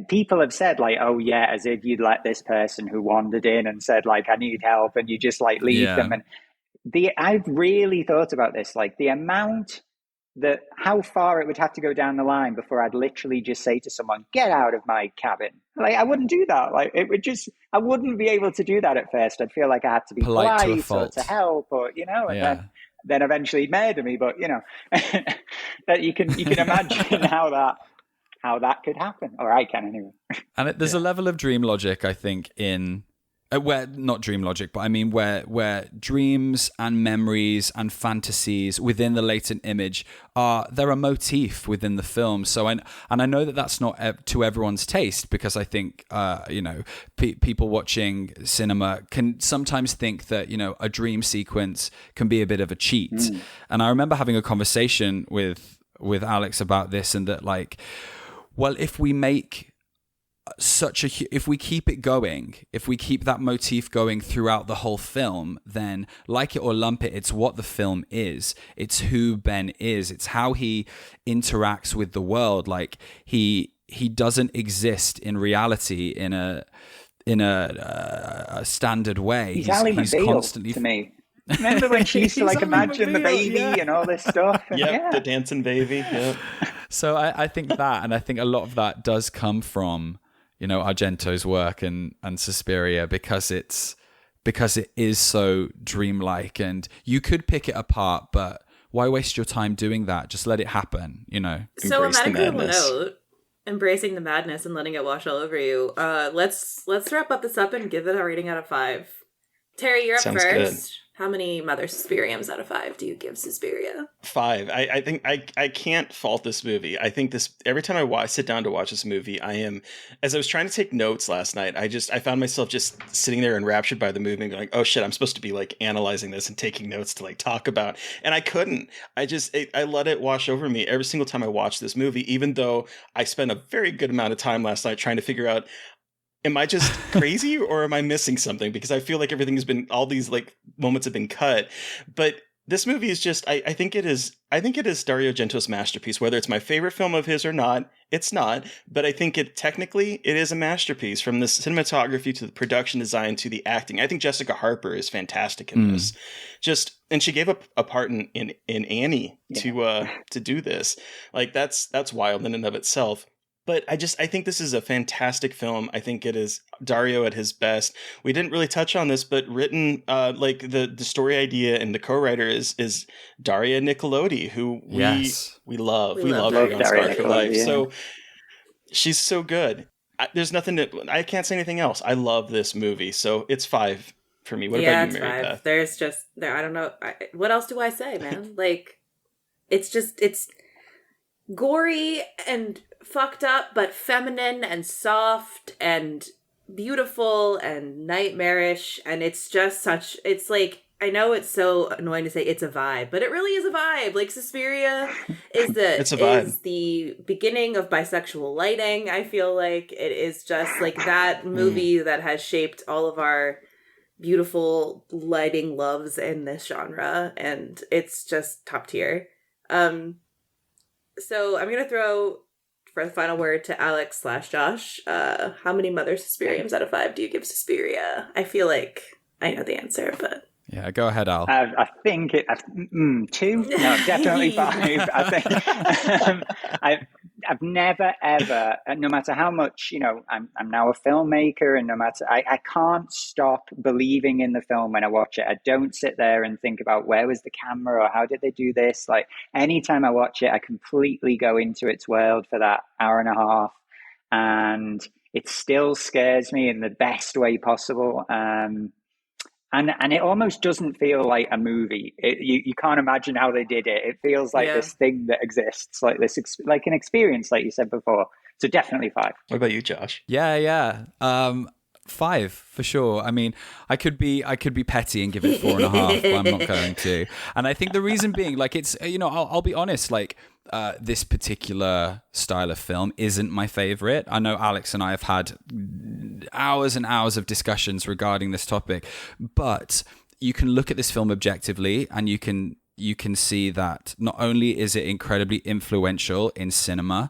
people have said like, oh yeah, as if you'd let this person who wandered in and said like, I need help, and you just like leave them. And I've really thought about this, like the amount how far it would have to go down the line before I'd literally just say to someone, get out of my cabin. Like, I wouldn't do that. Like, I wouldn't be able to do that at first. I'd feel like I had to be polite or to help, or, you know, and then eventually he'd murder me. But, you know, that you can imagine how that could happen, or I can anyway. And there's a level of dream logic, I think, in where, not dream logic, but I mean where dreams and memories and fantasies within the Latent Image they're a motif within the film. So and I know that that's not to everyone's taste, because I think you know, people watching cinema can sometimes think that, you know, a dream sequence can be a bit of a cheat. And I remember having a conversation with Alex about this, and that like, well, if we make if we keep it going, if we keep that motif going throughout the whole film, then like it or lump it, it's what the film is. It's who Ben is. It's how he interacts with the world. Like he doesn't exist in reality in a standard way. He's constantly to me. Remember when she used to like imagine the baby and all this stuff? Yeah, the dancing baby. Yeah. So I think that, and I think a lot of that does come from, you know, Argento's work and Suspiria, because it is so dreamlike, and you could pick it apart, but why waste your time doing that? Just let it happen, you know. So on that incredible note, embracing the madness and letting it wash all over you, let's wrap this up and give it a rating out of 5. Terry, you're up first. How many Mother Suspiriums out of 5 do you give Suspiria? 5. I think I can't fault this movie. I think this, every time I sit down to watch this movie, as I was trying to take notes last night, I found myself just sitting there enraptured by the movie and going, oh shit, I'm supposed to be like analyzing this and taking notes to like talk about. And I couldn't. I let it wash over me every single time I watched this movie, even though I spent a very good amount of time last night trying to figure out, am I just crazy or am I missing something? Because I feel like everything has been, all these like moments have been cut. But this movie is just, I think it is Dario Argento's masterpiece. Whether it's my favorite film of his or not, it's not. But I think technically it is a masterpiece, from the cinematography to the production design to the acting. I think Jessica Harper is fantastic in this. And she gave up a part in Annie to do this. Like that's wild in and of itself. But I think this is a fantastic film. I think it is Dario at his best. We didn't really touch on this, but written, like the story idea and the co-writer is Daria Nicolodi, who we love. We love her on Scarred for Life. Yeah. So she's so good. I can't say anything else. I love this movie. So it's 5 for me. What about you, Mary Beth? There's just, I don't know. What else do I say, man? Like, it's gory and fucked up, but feminine and soft and beautiful and nightmarish. And it's just it's like, I know it's so annoying to say it's a vibe, but it really is a vibe. Like Suspiria is the beginning of bisexual lighting. I feel like it is just like that movie that has shaped all of our beautiful lighting loves in this genre. And it's just top tier. So I'm going to throw for the final word to Alex/Josh. How many Mother Suspiriums out of 5 do you give Suspiria? I feel like I know the answer, but... Yeah, go ahead, Al. I think 2. No, definitely 5. I think I've never ever, no matter how much, I'm now a filmmaker, and no matter, I can't stop believing in the film when I watch it. I don't sit there and think about where was the camera or how did they do this. Like anytime I watch it, I completely go into its world for that hour and a half, and it still scares me in the best way possible. And it almost doesn't feel like a movie. You can't imagine how they did it. It feels like this thing that exists, like this, like an experience, like you said before. So definitely 5. What about you, Josh? Yeah. 5 for sure. I mean, I could be petty and give it 4.5, but I'm not going to. And I think the reason being, like, it's, I'll be honest, like, this particular style of film isn't my favorite. I know Alex and I have had hours and hours of discussions regarding this topic, but you can look at this film objectively and you can see that not only is it incredibly influential in cinema,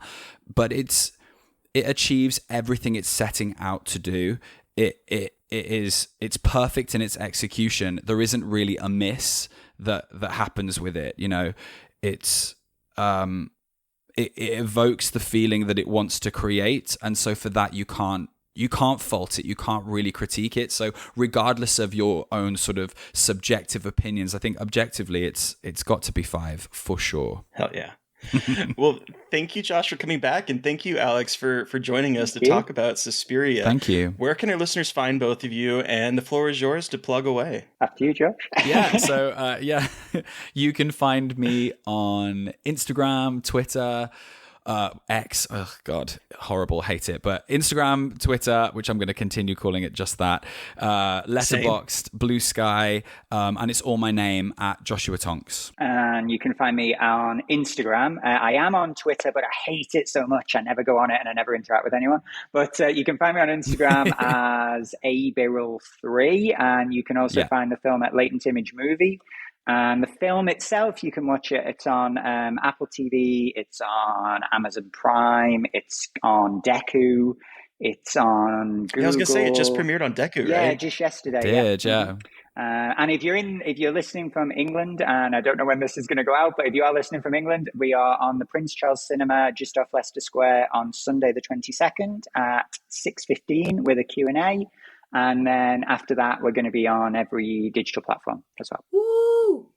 but it achieves everything it's setting out to do. It's perfect in its execution. There isn't really a miss that happens with it. It's it evokes the feeling that it wants to create, and so for that you can't fault it, you can't really critique it. So regardless of your own sort of subjective opinions, I think objectively it's got to be 5 for sure. Hell yeah. Well, thank you, Josh, for coming back, and thank you, Alex, for joining us to talk about Suspiria. Thank you. Where can our listeners find both of you? And the floor is yours to plug away. After you, Josh. Yeah, so you can find me on Instagram, Twitter, X, oh god, horrible, hate it, but Instagram, Twitter, which I'm going to continue calling it just that, Letterboxd, Blue Sky, and it's all my name at Joshua Tonks. And you can find me on Instagram. I am on Twitter, but I hate it so much I never go on it and I never interact with anyone. But you can find me on Instagram as abirrell3, and you can also find the film at Latent Image Movie. And the film itself, you can watch it. It's on Apple TV. It's on Amazon Prime. It's on Deku. It's on Google. I was going to say, it just premiered on Deku, right? Yeah, just yesterday. Yeah. And if you're listening from England, and I don't know when this is going to go out, but if you are listening from England, we are on the Prince Charles Cinema just off Leicester Square on Sunday the 22nd at 6:15 with a Q&A. And then after that, we're going to be on every digital platform as well. Woo!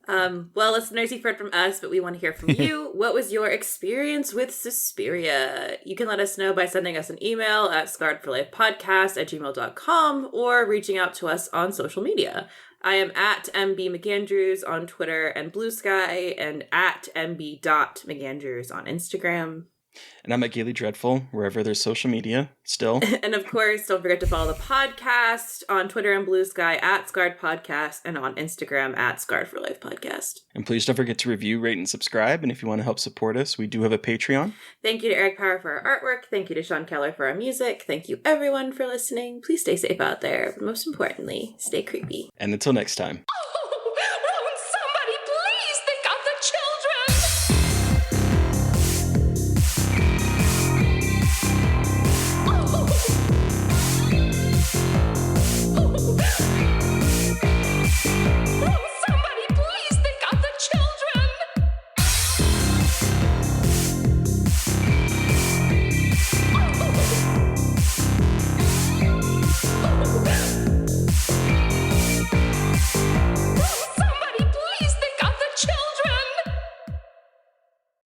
Well, listeners, you've heard from us, but we want to hear from you. What was your experience with Suspiria? You can let us know by sending us an email at scarredforlifepodcast@gmail.com or reaching out to us on social media. I am at MB McAndrews on Twitter and Blue Sky, and at MB.McAndrews on Instagram. And I'm at Gaily Dreadful, wherever there's social media still. And of course, don't forget to follow the podcast on Twitter and Blue Sky at Scarred Podcast and on Instagram at Scarred for Life Podcast. And please don't forget to review, rate, and subscribe. And if you want to help support us, we do have a Patreon. Thank you to Eric Power for our artwork. Thank you to Sean Keller for our music. Thank you everyone for listening. Please stay safe out there. But most importantly, stay creepy. And until next time.